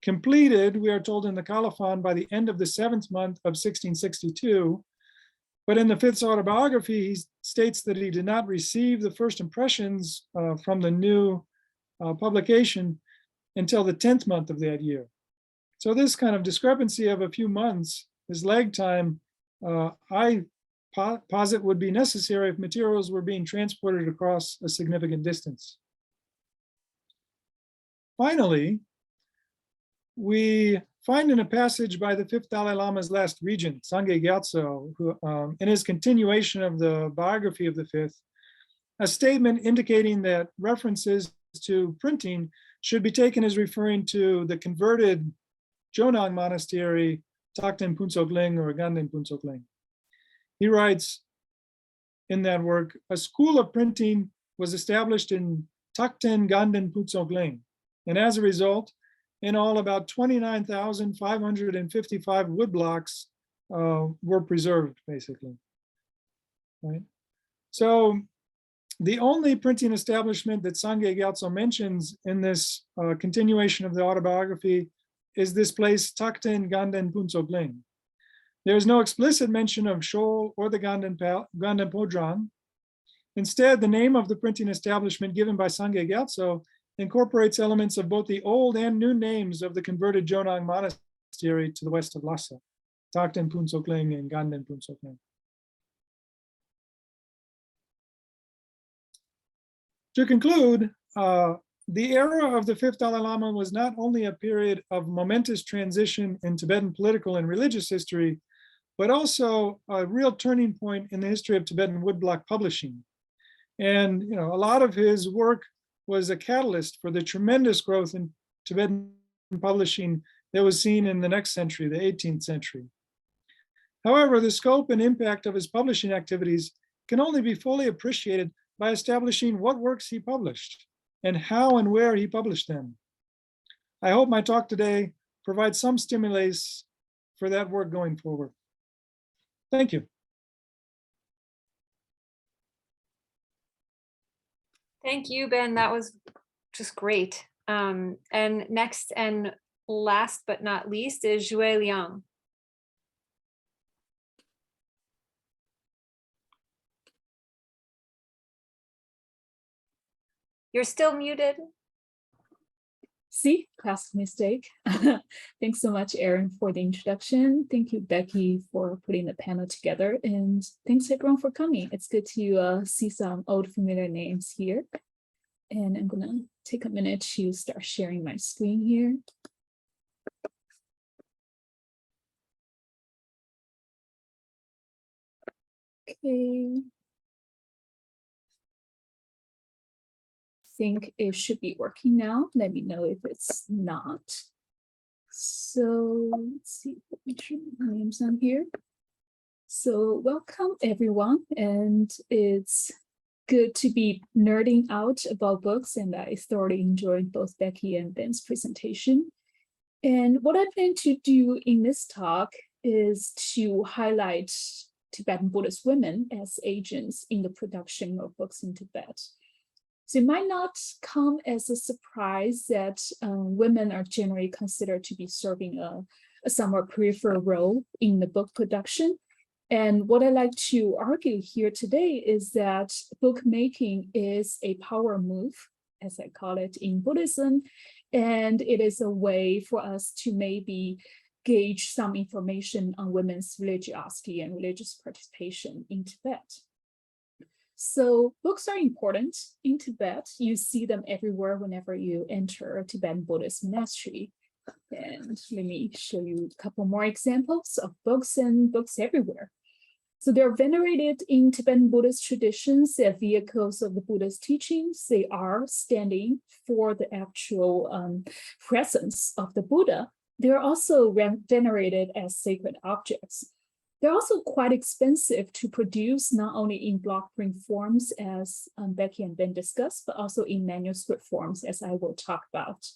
completed, we are told in the colophon, by the end of the seventh month of 1662. But in the fifth autobiography, he states that he did not receive the first impressions from the new publication until the 10th month of that year. So this kind of discrepancy of a few months, this lag time, I posit would be necessary if materials were being transported across a significant distance. Finally, we find in a passage by the fifth Dalai Lama's last regent, Sangye Gyatso, who, in his continuation of the biography of the fifth, a statement indicating that references to printing should be taken as referring to the converted Jonang monastery, Takten Punsok Ling or Ganden Punsok Ling. He writes in that work, a school of printing was established in Takten Ganden Punsok Ling. And as a result, in all, about 29,555 woodblocks were preserved, basically. Right? So the only printing establishment that Sangye Gyatso mentions in this continuation of the autobiography is this place, Takten Ganden Punsok Ling. There is no explicit mention of Shol or the Ganden Podran. Instead, the name of the printing establishment given by Sangye Gyatso incorporates elements of both the old and new names of the converted Jonang monastery to the west of Lhasa, Takten Punsok Ling and Ganden Punsok Ling. To conclude, the era of the fifth Dalai Lama was not only a period of momentous transition in Tibetan political and religious history, but also a real turning point in the history of Tibetan woodblock publishing. And a lot of his work was a catalyst for the tremendous growth in Tibetan publishing that was seen in the next century, the 18th century. However, the scope and impact of his publishing activities can only be fully appreciated by establishing what works he published and how and where he published them. I hope my talk today provides some stimulus for that work going forward. Thank you. Thank you, Ben. That was just great. And next and last but not least is Zhui Liang. You're still muted. See, classic mistake. Thanks so much, Erin, for the introduction. Thank you, Becky, for putting the panel together. And thanks everyone for coming. It's good to see some old familiar names here. And I'm gonna take a minute to start sharing my screen here. Okay. Think it should be working now. Let me know if it's not. So let's see, make sure my name's on here. So welcome everyone, and it's good to be nerding out about books, and I thoroughly enjoyed both Becky and Ben's presentation. And what I plan to do in this talk is to highlight Tibetan Buddhist women as agents in the production of books in Tibet. So it might not come as a surprise that women are generally considered to be serving a somewhat peripheral role in the book production. And what I like to argue here today is that bookmaking is a power move, as I call it in Buddhism, and it is a way for us to maybe gauge some information on women's religiosity and religious participation in Tibet. So books are important in Tibet. You see them everywhere whenever you enter a Tibetan Buddhist monastery. And let me show you a couple more examples of books and books everywhere. So they're venerated in Tibetan Buddhist traditions as vehicles of the Buddhist teachings. They are standing for the actual presence of the Buddha. They're also venerated as sacred objects. They're also quite expensive to produce, not only in block print forms, as Becky and Ben discussed, but also in manuscript forms, as I will talk about.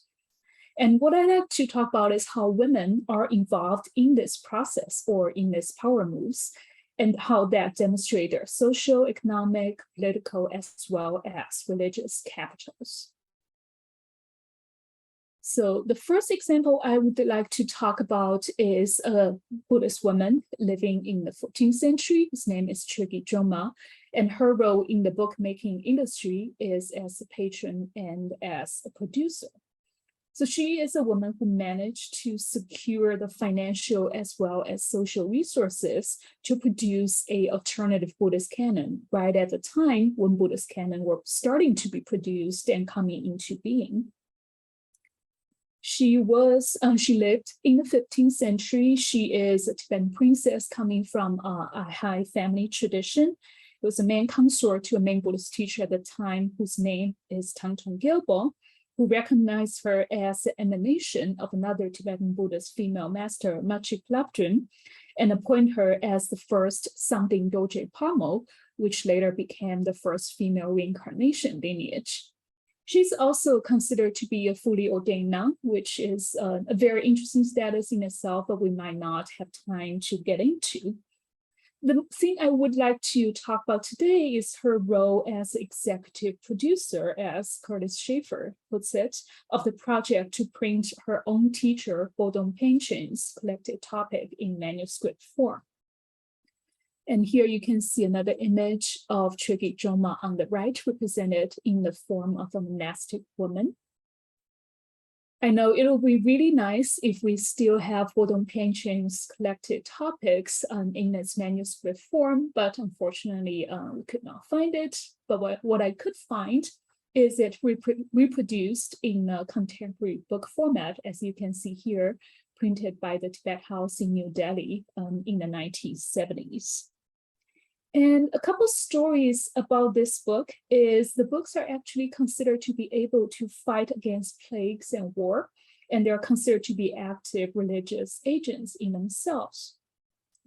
And what I like to talk about is how women are involved in this process or in this power moves, and how that demonstrates their social, economic, political, as well as religious capitals. So the first example I would like to talk about is a Buddhist woman living in the 14th century. His name is Chögyam Trungpa, and her role in the bookmaking industry is as a patron and as a producer. So she is a woman who managed to secure the financial as well as social resources to produce an alternative Buddhist canon right at the time when Buddhist canon were starting to be produced and coming into being. She lived in the 15th century. She is a Tibetan princess coming from a high family tradition. It was a main consort to a main Buddhist teacher at the time, whose name is Tangtong Gyalpo, who recognized her as the emanation of another Tibetan Buddhist female master, Machi Plapdrim, and appointed her as the first Samding Doje Pamo, which later became the first female reincarnation lineage. She's also considered to be a fully ordained nun, which is a very interesting status in itself, but we might not have time to get into. The thing I would like to talk about today is her role as executive producer, as Curtis Schaefer puts it, of the project to print her own teacher, Bodong Panchen's collected topic in manuscript form. And here you can see another image of Chögyam Trungpa on the right, represented in the form of a monastic woman. I know it'll be really nice if we still have Bodong Panchen's collected topics in its manuscript form, but unfortunately we could not find it. But what I could find is it reproduced in a contemporary book format, as you can see here, printed by the Tibet House in New Delhi in the 1970s. And a couple stories about this book is the books are actually considered to be able to fight against plagues and war, and they're considered to be active religious agents in themselves.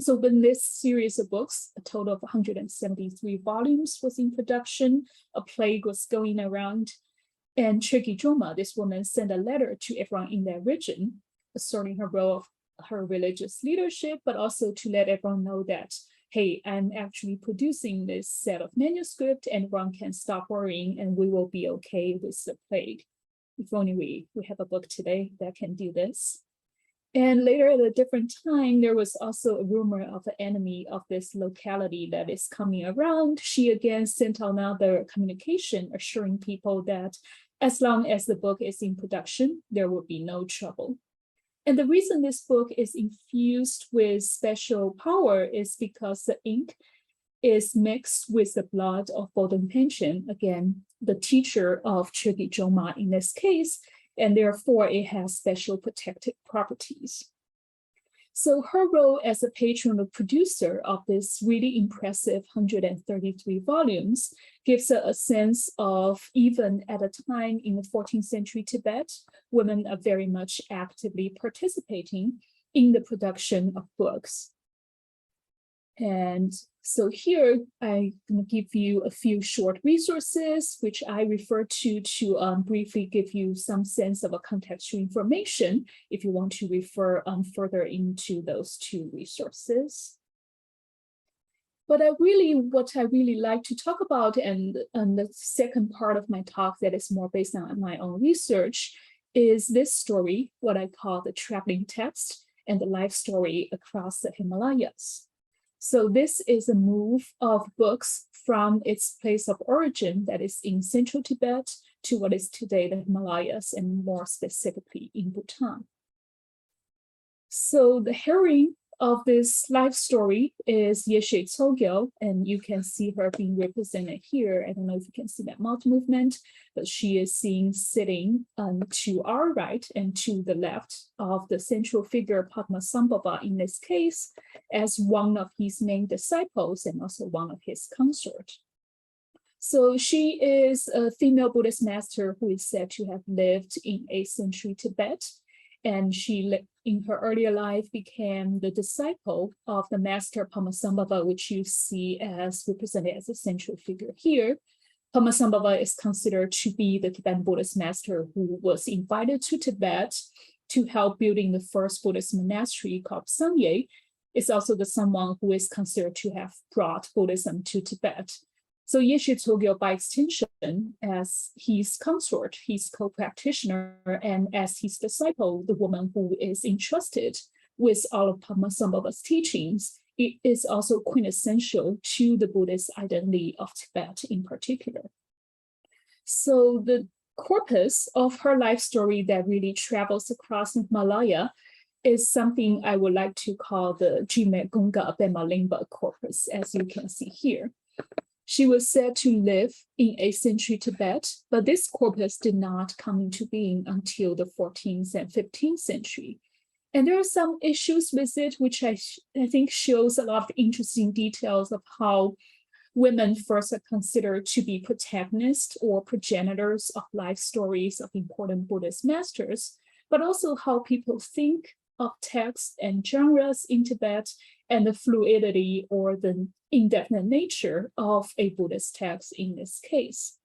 So when this series of books, a total of 173 volumes, was in production, a plague was going around, and Chögyam Trungpa, this woman, sent a letter to everyone in their region, asserting her role of her religious leadership, but also to let everyone know that, hey, I'm actually producing this set of manuscript and everyone can stop worrying and we will be okay with the plague. If only we have a book today that can do this. And later at a different time, there was also a rumor of an enemy of this locality that is coming around. She again sent another communication assuring people that as long as the book is in production, there will be no trouble. And the reason this book is infused with special power is because the ink is mixed with the blood of Bodong Panchen, again, the teacher of Chögyam Trungpa in this case, and therefore it has special protective properties. So her role as a patron or producer of this really impressive 133 volumes gives a sense of, even at a time in the 14th century Tibet, women are very much actively participating in the production of books. And so here I'm going to give you a few short resources, which I refer to briefly give you some sense of a contextual information if you want to refer further into those two resources. But what I really like to talk about, and the second part of my talk that is more based on my own research, is this story, what I call the traveling text and the life story across the Himalayas. So this is a move of books from its place of origin, that is in central Tibet, to what is today the Himalayas, and more specifically in Bhutan. So the heroine of this life story is Yeshe Tsogyo, and you can see her being represented here. I don't know if you can see that mouth movement, but she is seen sitting to our right and to the left of the central figure Padmasambhava in this case as one of his main disciples and also one of his consort. So she is a female Buddhist master who is said to have lived in 8th century Tibet. And she, in her earlier life, became the disciple of the master Padmasambhava, which you see as represented as a central figure here. Padmasambhava is considered to be the Tibetan Buddhist master who was invited to Tibet to help building the first Buddhist monastery called Sangye. It's also the someone who is considered to have brought Buddhism to Tibet. So Yeshe Tsogyo, by extension, as his consort, his co-practitioner, and as his disciple, the woman who is entrusted with all of Padmasambhava's teachings, it is also quintessential to the Buddhist identity of Tibet in particular. So the corpus of her life story that really travels across Himalaya is something I would like to call the Jime Gunga Bema Lingpa corpus, as you can see here. She was said to live in 8th century Tibet, but this corpus did not come into being until the 14th and 15th century. And there are some issues with it, which I think shows a lot of interesting details of how women first are considered to be protagonists or progenitors of life stories of important Buddhist masters, but also how people think of texts and genres in Tibet and the fluidity or the indefinite nature of a Buddhist text in this case.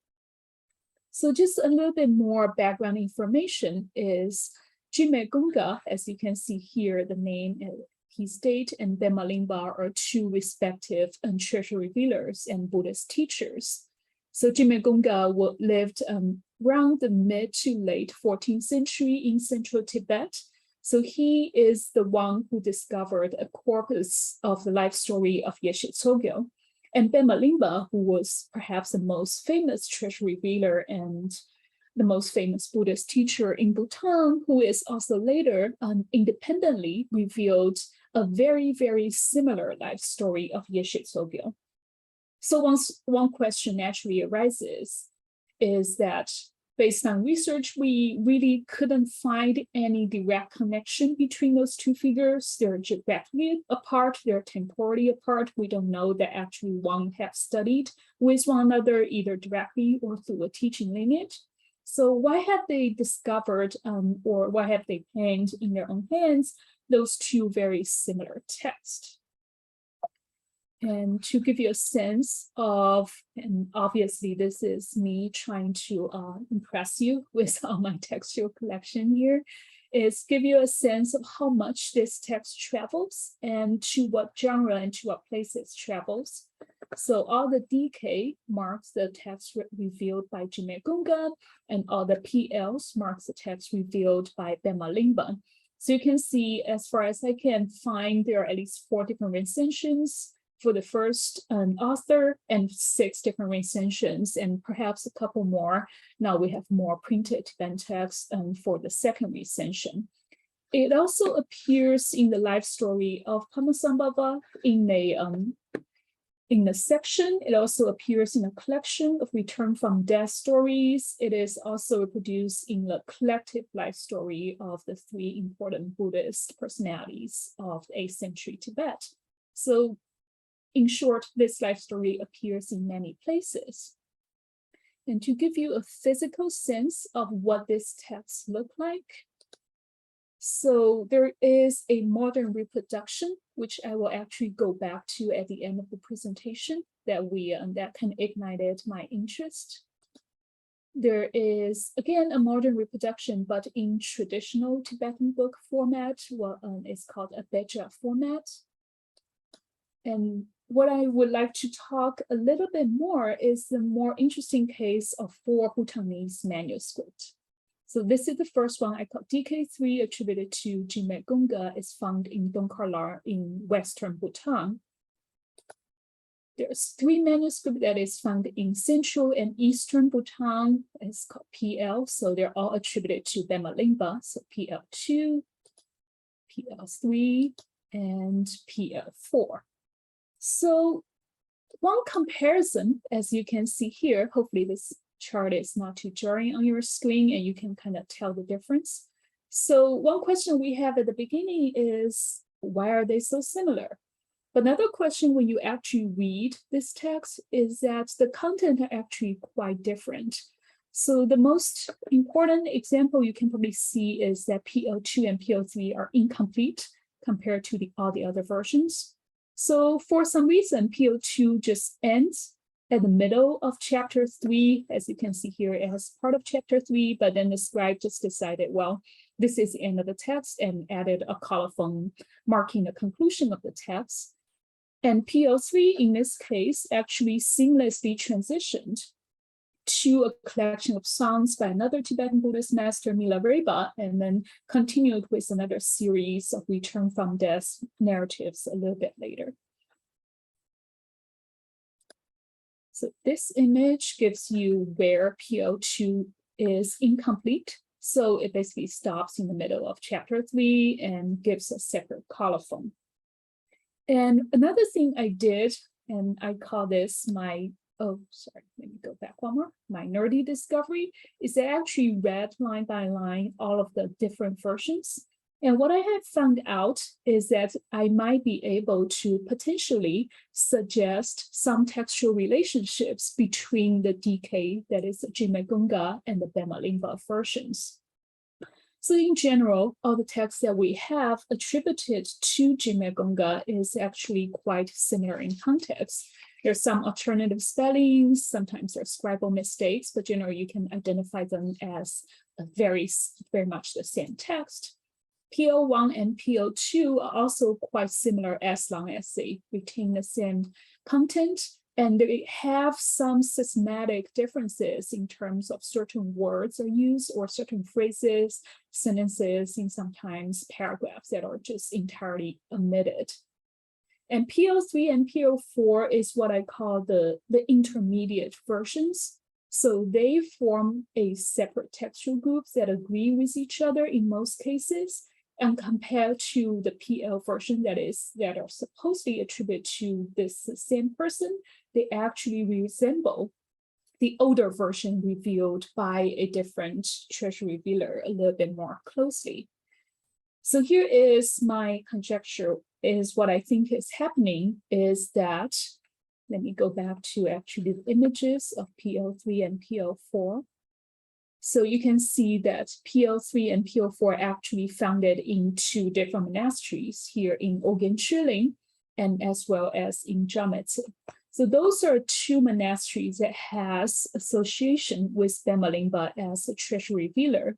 So just a little bit more background information is Jime Gunga, as you can see here, the name, his date, and Bema Lingpa are two respective treasure revealers and Buddhist teachers. So Jime Gunga lived around the mid to late 14th century in central Tibet. So he is the one who discovered a corpus of the life story of Yeshe Tsogyo. And Bema Lingpa, who was perhaps the most famous treasure revealer and the most famous Buddhist teacher in Bhutan, who is also later independently revealed a very, very similar life story of Yeshe Tsogyo. So one question naturally arises is that based on research, we really couldn't find any direct connection between those two figures. They're geographically apart, they're temporally apart. We don't know that actually one have studied with one another, either directly or through a teaching lineage. So why have they discovered or why have they penned in their own hands those two very similar texts? And to give you a sense of, and obviously this is me trying to impress you with all my textual collection here, is give you a sense of how much this text travels and to what genre and to what place it travels. So all the DK marks the text revealed by Jime Gunga, and all the PLs marks the text revealed by Bema Lingpa. So you can see, as far as I can find, there are at least 4 different recensions for the first author and 6 different recensions, and perhaps a couple more. Now we have more printed Tibetan text for the second recension. It also appears in the life story of Padmasambhava in the section. It also appears in a collection of return from death stories. It is also reproduced in the collective life story of the 3 important Buddhist personalities of 8th century Tibet. So in short, this life story appears in many places. And to give you a physical sense of what this text look like, so there is a modern reproduction, which I will actually go back to at the end of the presentation, that kind of ignited my interest. There is, again, a modern reproduction, but in traditional Tibetan book format, it's called a Beja format. And what I would like to talk a little bit more is the more interesting case of 4 Bhutanese manuscripts. So this is the first one I call DK3, attributed to Jime Gunga, is found in Dongkarlar in Western Bhutan. There's 3 manuscripts that is found in Central and Eastern Bhutan. It's called PL, so they're all attributed to Bema Lingpa. So PL2, PL3, and PL4. So one comparison, as you can see here, hopefully this chart is not too jarring on your screen and you can kind of tell the difference. So one question we have at the beginning is, why are they so similar? But another question when you actually read this text is that the content are actually quite different. So the most important example you can probably see is that PL2 and PL3 are incomplete compared to all the other versions. So for some reason, PL2 just ends at the middle of chapter 3. As you can see here, it has part of chapter 3, but then the scribe just decided, well, this is the end of the text and added a colophon marking the conclusion of the text. And PL3 in this case actually seamlessly transitioned to a collection of songs by another Tibetan Buddhist master, Milarepa, and then continued with another series of return from death narratives a little bit later. So this image gives you where PL2 is incomplete. So it basically stops in the middle of chapter 3 and gives a separate colophon. And another thing I did, and I call this my, oh, sorry, let me go back one more. My nerdy discovery is I actually read line by line all of the different versions. And what I have found out is that I might be able to potentially suggest some textual relationships between the DK, that is the Jimegunga, and the Bema-Lingpa versions. So in general, all the texts that we have attributed to Jimegunga is actually quite similar in context. There's some alternative spellings, sometimes there's scribal mistakes, but generally you can identify them as a very much the same text. PL1 and PL2 are also quite similar as long as they retain the same content, and they have some systematic differences in terms of certain words are used or certain phrases, sentences, and sometimes paragraphs that are just entirely omitted. And PL3 and PL4 is what I call the intermediate versions. So they form a separate textual group that agree with each other in most cases, and compared to the PL version that are supposedly attributed to this same person, they actually resemble the older version revealed by a different treasure revealer a little bit more closely. So here is my conjecture, is what I think is happening is that, let me go back to actually the images of PL3 and PL4. So you can see that PL3 and PL4 actually founded in two different monasteries here in Ogen Chiling and as well as in Jametsu. So those are two monasteries that has association with Bema-Lingpa as a treasure revealer.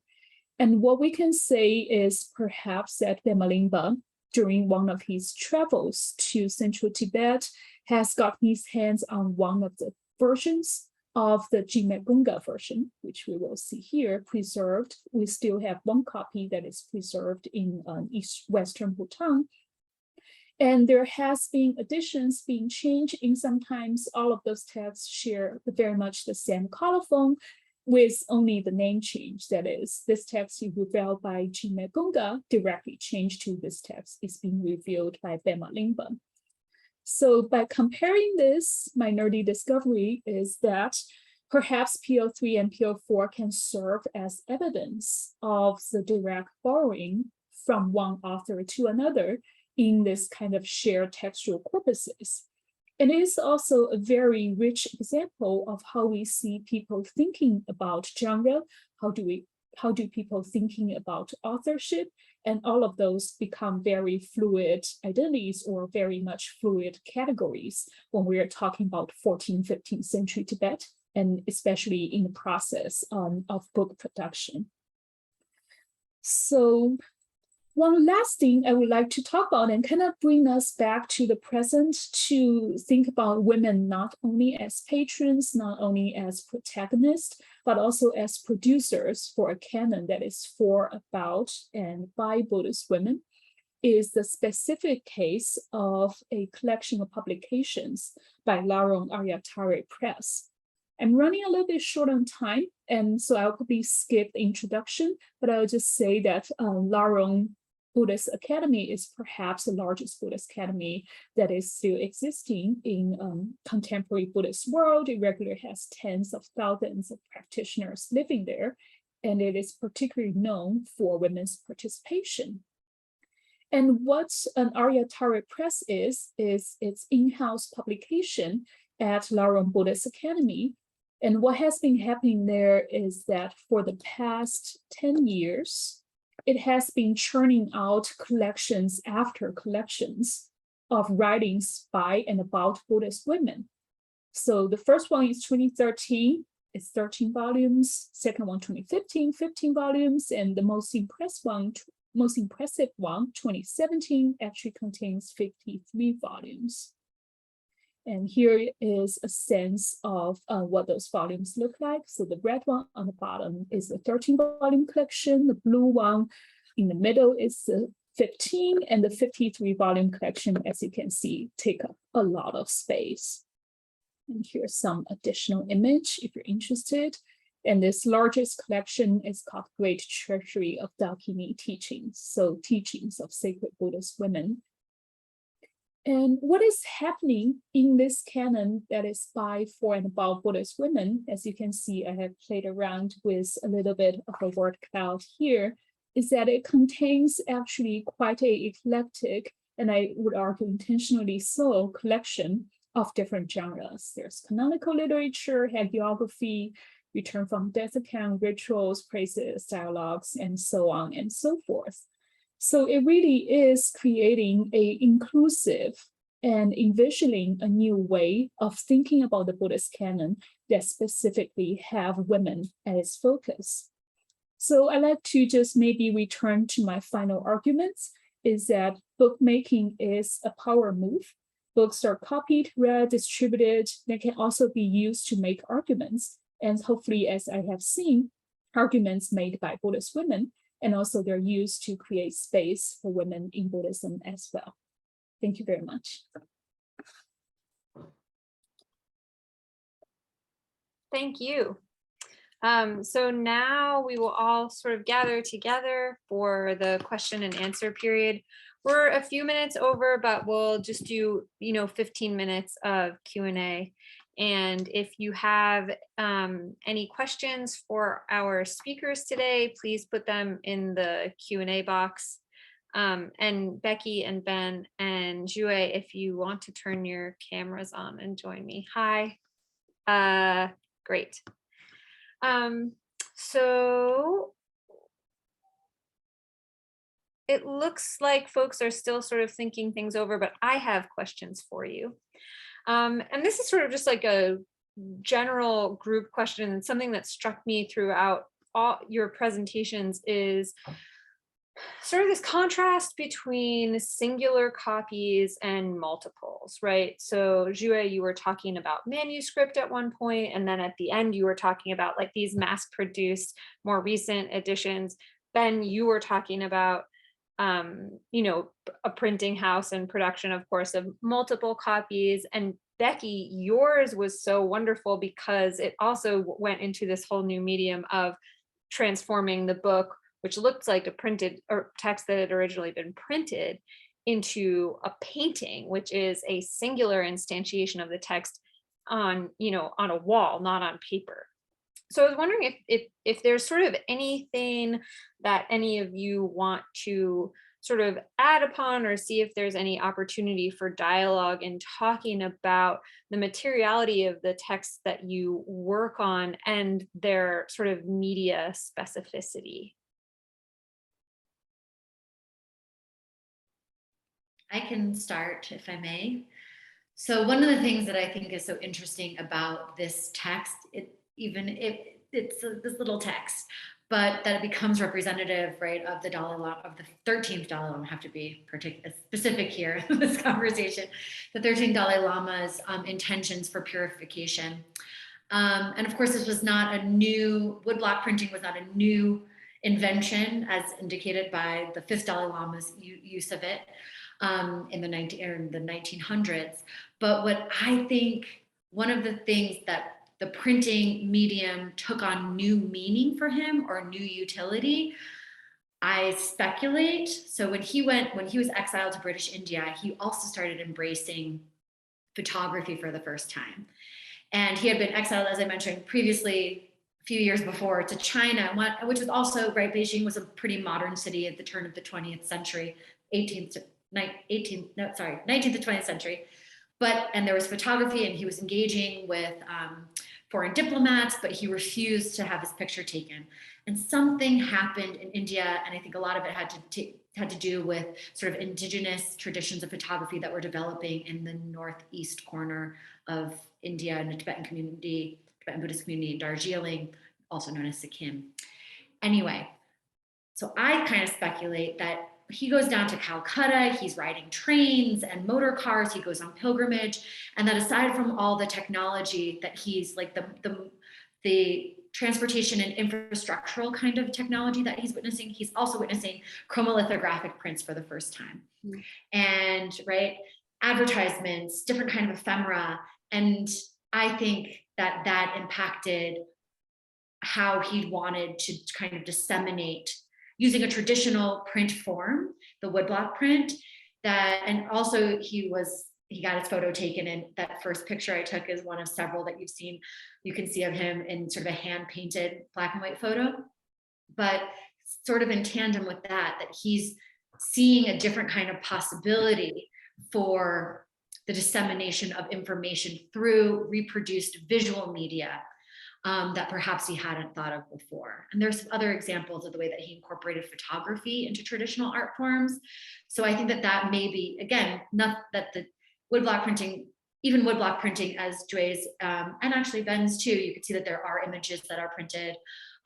And what we can say is perhaps that Bema-Lingpa, during one of his travels to central Tibet, has got his hands on one of the versions of the Jimegunga version, which we will see here, preserved. We still have one copy that is preserved in Western Bhutan. And there has been additions being changed, and sometimes all of those texts share very much the same colophon with only the name change. That is, this text is revealed by Jimegunga directly changed to this text is being revealed by Bema-Lingpa. So by comparing this, my nerdy discovery is that perhaps PL3 and PL4 can serve as evidence of the direct borrowing from one author to another in this kind of shared textual corpuses. And it is also a very rich example of how we see people thinking about genre, how do people thinking about authorship, and all of those become very fluid identities or very much fluid categories when we are talking about 14th, 15th century Tibet, and especially in the process of book production. So one last thing I would like to talk about and kind of bring us back to the present to think about women not only as patrons, not only as protagonists, but also as producers for a canon that is for, about, and by Buddhist women, is the specific case of a collection of publications by Larong Aryatare Press. I'm running a little bit short on time, and so I'll probably skip the introduction, but I'll just say that Larong Buddhist academy is perhaps the largest Buddhist academy that is still existing in contemporary Buddhist world. It regularly has tens of thousands of practitioners living there, and it is particularly known for women's participation. And what an Aryatara Press is its in-house publication at Laron Buddhist Academy. And what has been happening there is that for the past 10 years, it has been churning out collections after collections of writings by and about Buddhist women. So the first one is 2013, it's 13 volumes. Second one, 2015, 15 volumes. And the most impressive one, 2017, actually contains 53 volumes. And here is a sense of what those volumes look like. So the red one on the bottom is the 13-volume collection. The blue one in the middle is the 15, and the 53-volume collection, as you can see, take up a lot of space. And here's some additional image if you're interested. And this largest collection is called Great Treasury of Dakini Teachings, so teachings of sacred Buddhist women. And what is happening in this canon that is by, for, and about Buddhist women, as you can see, I have played around with a little bit of a word cloud here, is that it contains actually quite a eclectic, and I would argue intentionally so, collection of different genres. There's canonical literature, hagiography, return from death account, rituals, praises, dialogues, and so on and so forth. So it really is creating an inclusive and envisioning a new way of thinking about the Buddhist canon that specifically have women at its focus. So I'd like to just maybe return to my final arguments, is that bookmaking is a power move. Books are copied, read, distributed. They can also be used to make arguments. And hopefully, as I have seen, arguments made by Buddhist women, and also they're used to create space for women in Buddhism as well. Thank you very much. Thank you. So now we will all sort of gather together for the question and answer period. We're a few minutes over, but we'll just do, 15 minutes of Q&A. And if you have any questions for our speakers today, please put them in the Q&A box. And Becky and Ben and Jue, if you want to turn your cameras on and join me. Hi. Great. So it looks like folks are still sort of thinking things over, but I have questions for you. And this is sort of just like a general group question. Something that struck me throughout all your presentations is sort of this contrast between singular copies and multiples, right? So Jue, you were talking about manuscript at one point, and then at the end you were talking about like these mass-produced, more recent editions. Ben, you were talking about a printing house and production, of course, of multiple copies. And Becky, yours was so wonderful because it also went into this whole new medium of transforming the book, which looked like a printed or text that had originally been printed, into a painting, which is a singular instantiation of the text on a wall, not on paper. So I was wondering if there's sort of anything that any of you want to sort of add upon, or see if there's any opportunity for dialogue in talking about the materiality of the texts that you work on and their sort of media specificity. I can start, if I may. So one of the things that I think is so interesting about this text, it's this little text, but that it becomes representative, right, of the Dalai Lama, of the 13th Dalai Lama. I have to be specific here in this conversation. The 13th Dalai Lama's intentions for purification. And of course, this was not a new, woodblock printing was not a new invention, as indicated by the 5th Dalai Lama's use of it in the 1900s. But what I think, one of the things that the printing medium took on new meaning for him, or new utility, I speculate. So when he was exiled to British India, he also started embracing photography for the first time. And he had been exiled, as I mentioned previously, a few years before, to China, which was also, right, Beijing was a pretty modern city at the turn of the 20th century, 19th to 20th century. And there was photography, and he was engaging with foreign diplomats, but he refused to have his picture taken. And something happened in India, and I think a lot of it had to do with sort of indigenous traditions of photography that were developing in the northeast corner of India, in the Tibetan Buddhist community in Darjeeling, also known as Sikkim. Anyway, so I kind of speculate that he goes down to Calcutta, he's riding trains and motor cars, he goes on pilgrimage, and that aside from all the technology that he's like the transportation and infrastructural kind of technology that he's witnessing, he's also witnessing chromolithographic prints for the first time. Mm-hmm. And right, advertisements, different kind of ephemera. And I think that impacted how he wanted to kind of disseminate using a traditional print form, the woodblock print, and also he got his photo taken, and that first picture I took is one of several that you can see of him in sort of a hand-painted black and white photo. But sort of in tandem with that he's seeing a different kind of possibility for the dissemination of information through reproduced visual media that perhaps he hadn't thought of before. And there's some other examples of the way that he incorporated photography into traditional art forms. So I think that may be, again, not that the woodblock printing, even woodblock printing as Jue's, and actually Ben's too, you can see that there are images that are printed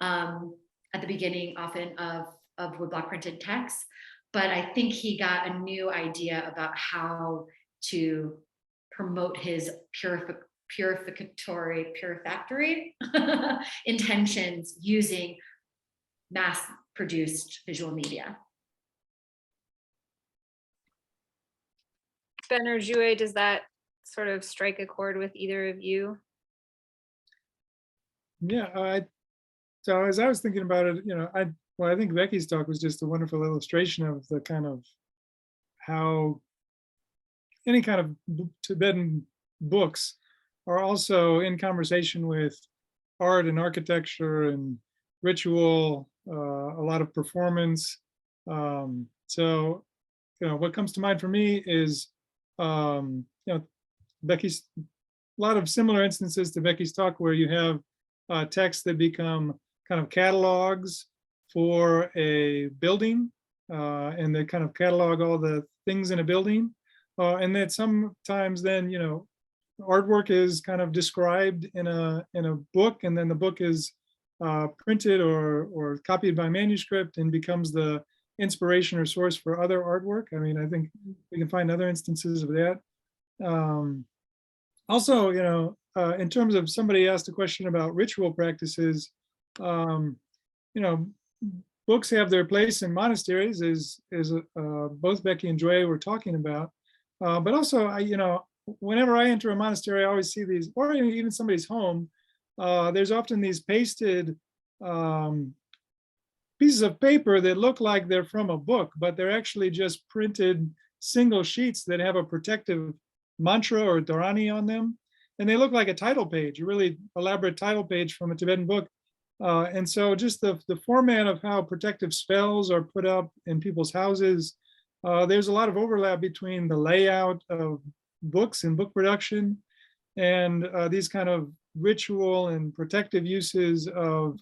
at the beginning often of woodblock printed texts. But I think he got a new idea about how to promote his purificatory intentions using mass-produced visual media. Ben or Jue, does that sort of strike a chord with either of you? Yeah, so as I was thinking about it, I think Becky's talk was just a wonderful illustration of the kind of how any kind of Tibetan books are also in conversation with art and architecture and ritual, a lot of performance. So, what comes to mind for me is, Becky's, a lot of similar instances to Becky's talk where you have texts that become kind of catalogs for a building, and they kind of catalog all the things in a building. And that sometimes then, artwork is kind of described in a book, and then the book is printed or copied by manuscript and becomes the inspiration or source for other artwork. I mean, I think we can find other instances of that. Also, in terms of, somebody asked a question about ritual practices, books have their place in monasteries, as both Becky and Joy were talking about. But also, whenever I enter a monastery, I always see these, or even somebody's home, there's often these pasted pieces of paper that look like they're from a book, but they're actually just printed single sheets that have a protective mantra or dharani on them. And they look like a title page, a really elaborate title page from a Tibetan book. And so just the format of how protective spells are put up in people's houses, there's a lot of overlap between the layout of books and book production and these kind of ritual and protective uses of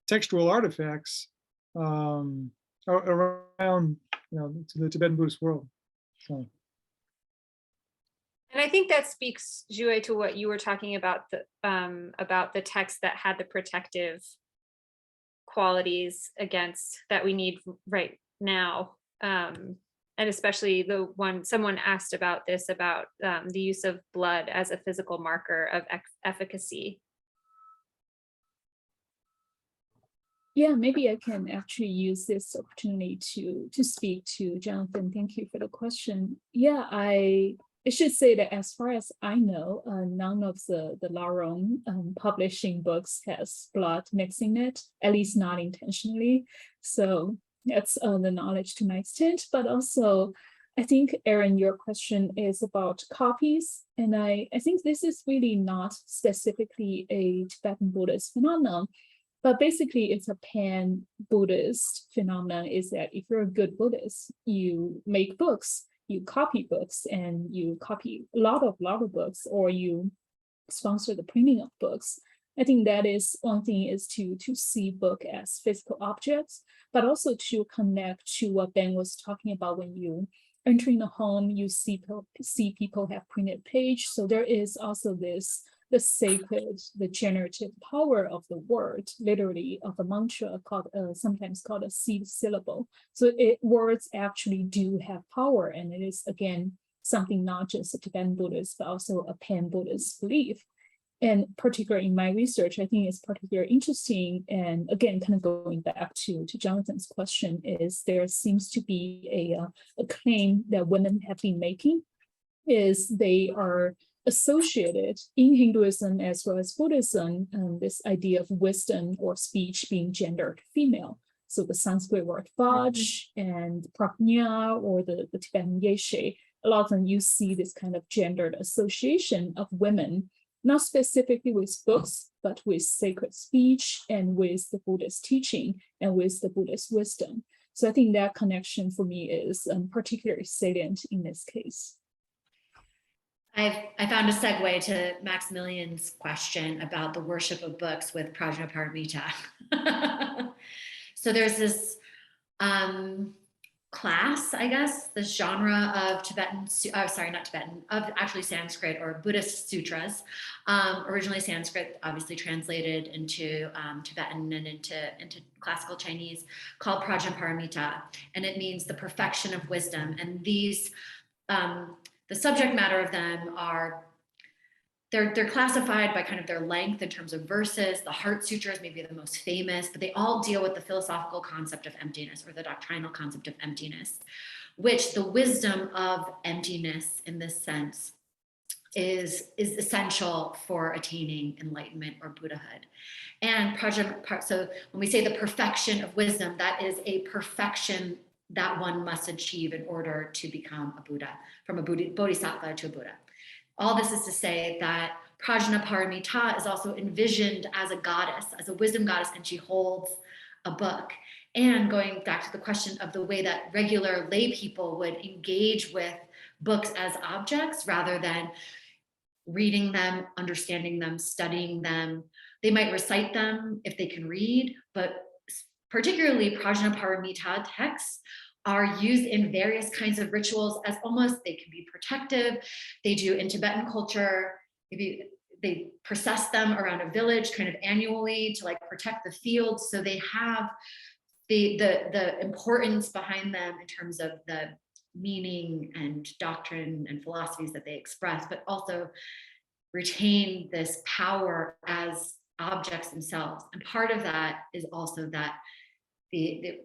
textual artifacts around the Tibetan Buddhist world. So. And I think that speaks, Jue, to what you were talking about the text that had the protective qualities against that we need right now. And especially the one someone asked about this, about the use of blood as a physical marker of efficacy. Yeah, maybe I can actually use this opportunity to speak to Jonathan. Thank you for the question. Yeah, I should say that as far as I know, none of the Larong publishing books has blood mixing it, at least not intentionally. So that's the knowledge to my extent, but also I think, Aaron, your question is about copies. And I think this is really not specifically a Tibetan Buddhist phenomenon, but basically it's a pan-Buddhist phenomenon, is that if you're a good Buddhist, you make books, you copy books, and you copy a lot of books, or you sponsor the printing of books. I think that is one thing, is to see book as physical objects, but also to connect to what Ben was talking about. When you entering the home, you see people have printed page. So there is also this, the sacred, the generative power of the word, literally of a mantra called, sometimes called a seed syllable. So words actually do have power, and it is, again, something not just a Tibetan Buddhist, but also a pan-Buddhist belief. And particularly in my research, I think it's particularly interesting. And again, kind of going back to Jonathan's question, is there seems to be a claim that women have been making, is they are associated in Hinduism as well as Buddhism, this idea of wisdom or speech being gendered female. So the Sanskrit word vaj and prajna, or the Tibetan yeshe, a lot of them you see this kind of gendered association of women, not specifically with books, but with sacred speech and with the Buddhist teaching and with the Buddhist wisdom. So I think that connection for me is particularly salient in this case. I found a segue to Maximilian's question about the worship of books with Prajnaparamita. So there's this class, I guess, this genre of Tibetan, not Tibetan, of actually Sanskrit or Buddhist sutras, originally Sanskrit, obviously translated into Tibetan and into classical Chinese, called Prajnaparamita, and it means the perfection of wisdom. And these, the subject matter of them are, they're classified by kind of their length in terms of verses. The Heart Sutras may be the most famous, but they all deal with the philosophical concept of emptiness, or the doctrinal concept of emptiness, which the wisdom of emptiness in this sense is essential for attaining enlightenment or Buddhahood. And so when we say the perfection of wisdom, that is a perfection that one must achieve in order to become a Buddha, from a Bodhisattva to a Buddha. All this is to say that Prajnaparamita is also envisioned as a goddess, as a wisdom goddess, and she holds a book. And going back to the question of the way that regular lay people would engage with books as objects rather than reading them, understanding them, studying them. They might recite them if they can read, but particularly Prajnaparamita texts are used in various kinds of rituals as almost, they can be protective. They do in Tibetan culture, they process them around a village kind of annually to like protect the fields. So they have the importance behind them in terms of the meaning and doctrine and philosophies that they express, but also retain this power as objects themselves. And part of that is also that the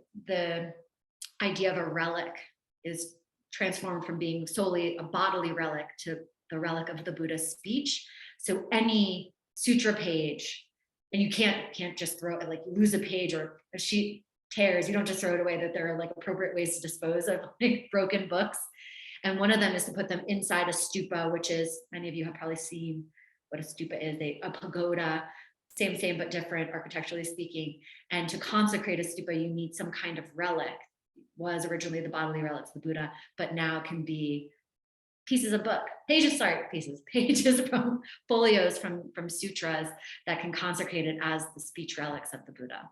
idea of a relic is transformed from being solely a bodily relic to the relic of the Buddha's speech. So any sutra page, and you can't just throw it, like lose a page or a sheet tears, you don't just throw it away, that there are like appropriate ways to dispose of like broken books. And one of them is to put them inside a stupa, which is, many of you have probably seen what a stupa is, a pagoda, same but different architecturally speaking. And to consecrate a stupa, you need some kind of relic. Was originally the bodily relics of the Buddha, but now can be pieces of book, pages from folios from sutras that can consecrate it as the speech relics of the Buddha.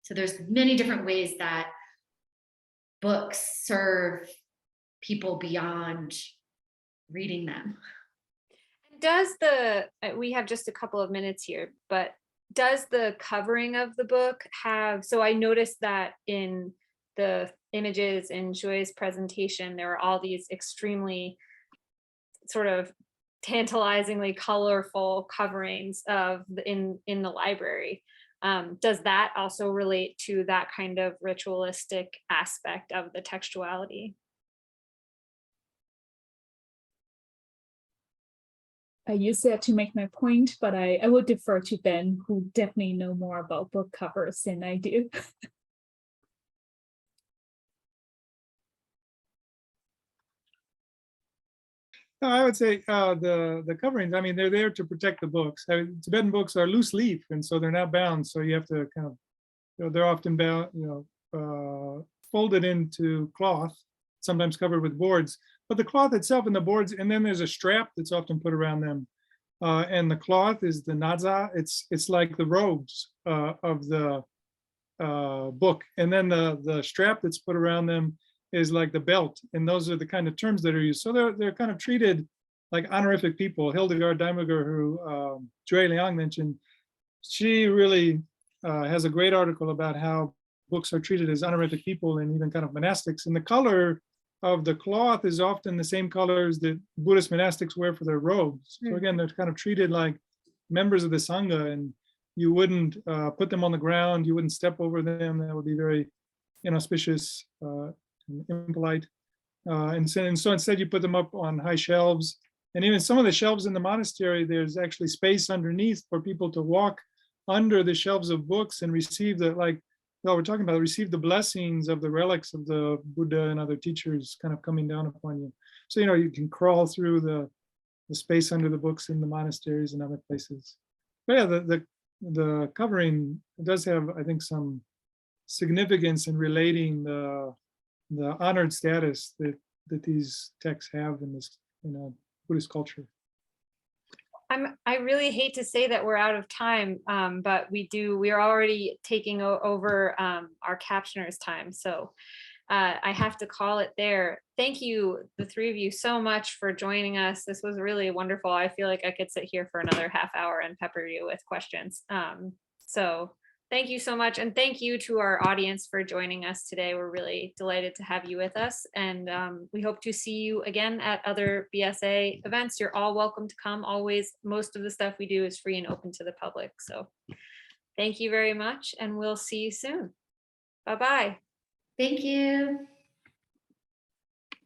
So there's many different ways that books serve people beyond reading them. Does we have just a couple of minutes here, but does the covering of the book have, so I noticed that in the images in Joy's presentation, there are all these extremely sort of tantalizingly colorful coverings of in the library. Does that also relate to that kind of ritualistic aspect of the textuality? I use that to make my point, but I will defer to Ben, who definitely know more about book covers than I do. No, I would say the coverings, I mean, they're there to protect the books. Tibetan books are loose leaf, and so they're not bound. So you have to kind of, they're often bound, folded into cloth, sometimes covered with boards. But the cloth itself and the boards, and then there's a strap that's often put around them. And the cloth is the naza. It's like the robes of the book, and then the strap that's put around them is like the belt, and those are the kind of terms that are used. So they're kind of treated like honorific people. Hildegard Daimiger, who Zhui Liang mentioned, she really has a great article about how books are treated as honorific people and even kind of monastics. And the color of the cloth is often the same colors that Buddhist monastics wear for their robes. So again, they're kind of treated like members of the Sangha, and you wouldn't put them on the ground, you wouldn't step over them. That would be very inauspicious, impolite. And so instead you put them up on high shelves. And even some of the shelves in the monastery, there's actually space underneath for people to walk under the shelves of books and receive the, like, well, we're talking about receive the blessings of the relics of the Buddha and other teachers kind of coming down upon you. So, you can crawl through the space under the books in the monasteries and other places. But yeah, the covering does have, I think, some significance in relating the honored status that these texts have in this Buddhist culture. I really hate to say that we're out of time, but we are already taking over our captioner's time. So I have to call it there. Thank you, the three of you, so much for joining us. This was really wonderful. I feel like I could sit here for another half hour and pepper you with questions. So thank you so much. And thank you to our audience for joining us today. We're really delighted to have you with us. And we hope to see you again at other BSA events. You're all welcome to come. Always, most of the stuff we do is free and open to the public. So thank you very much. And we'll see you soon. Bye-bye. Thank you.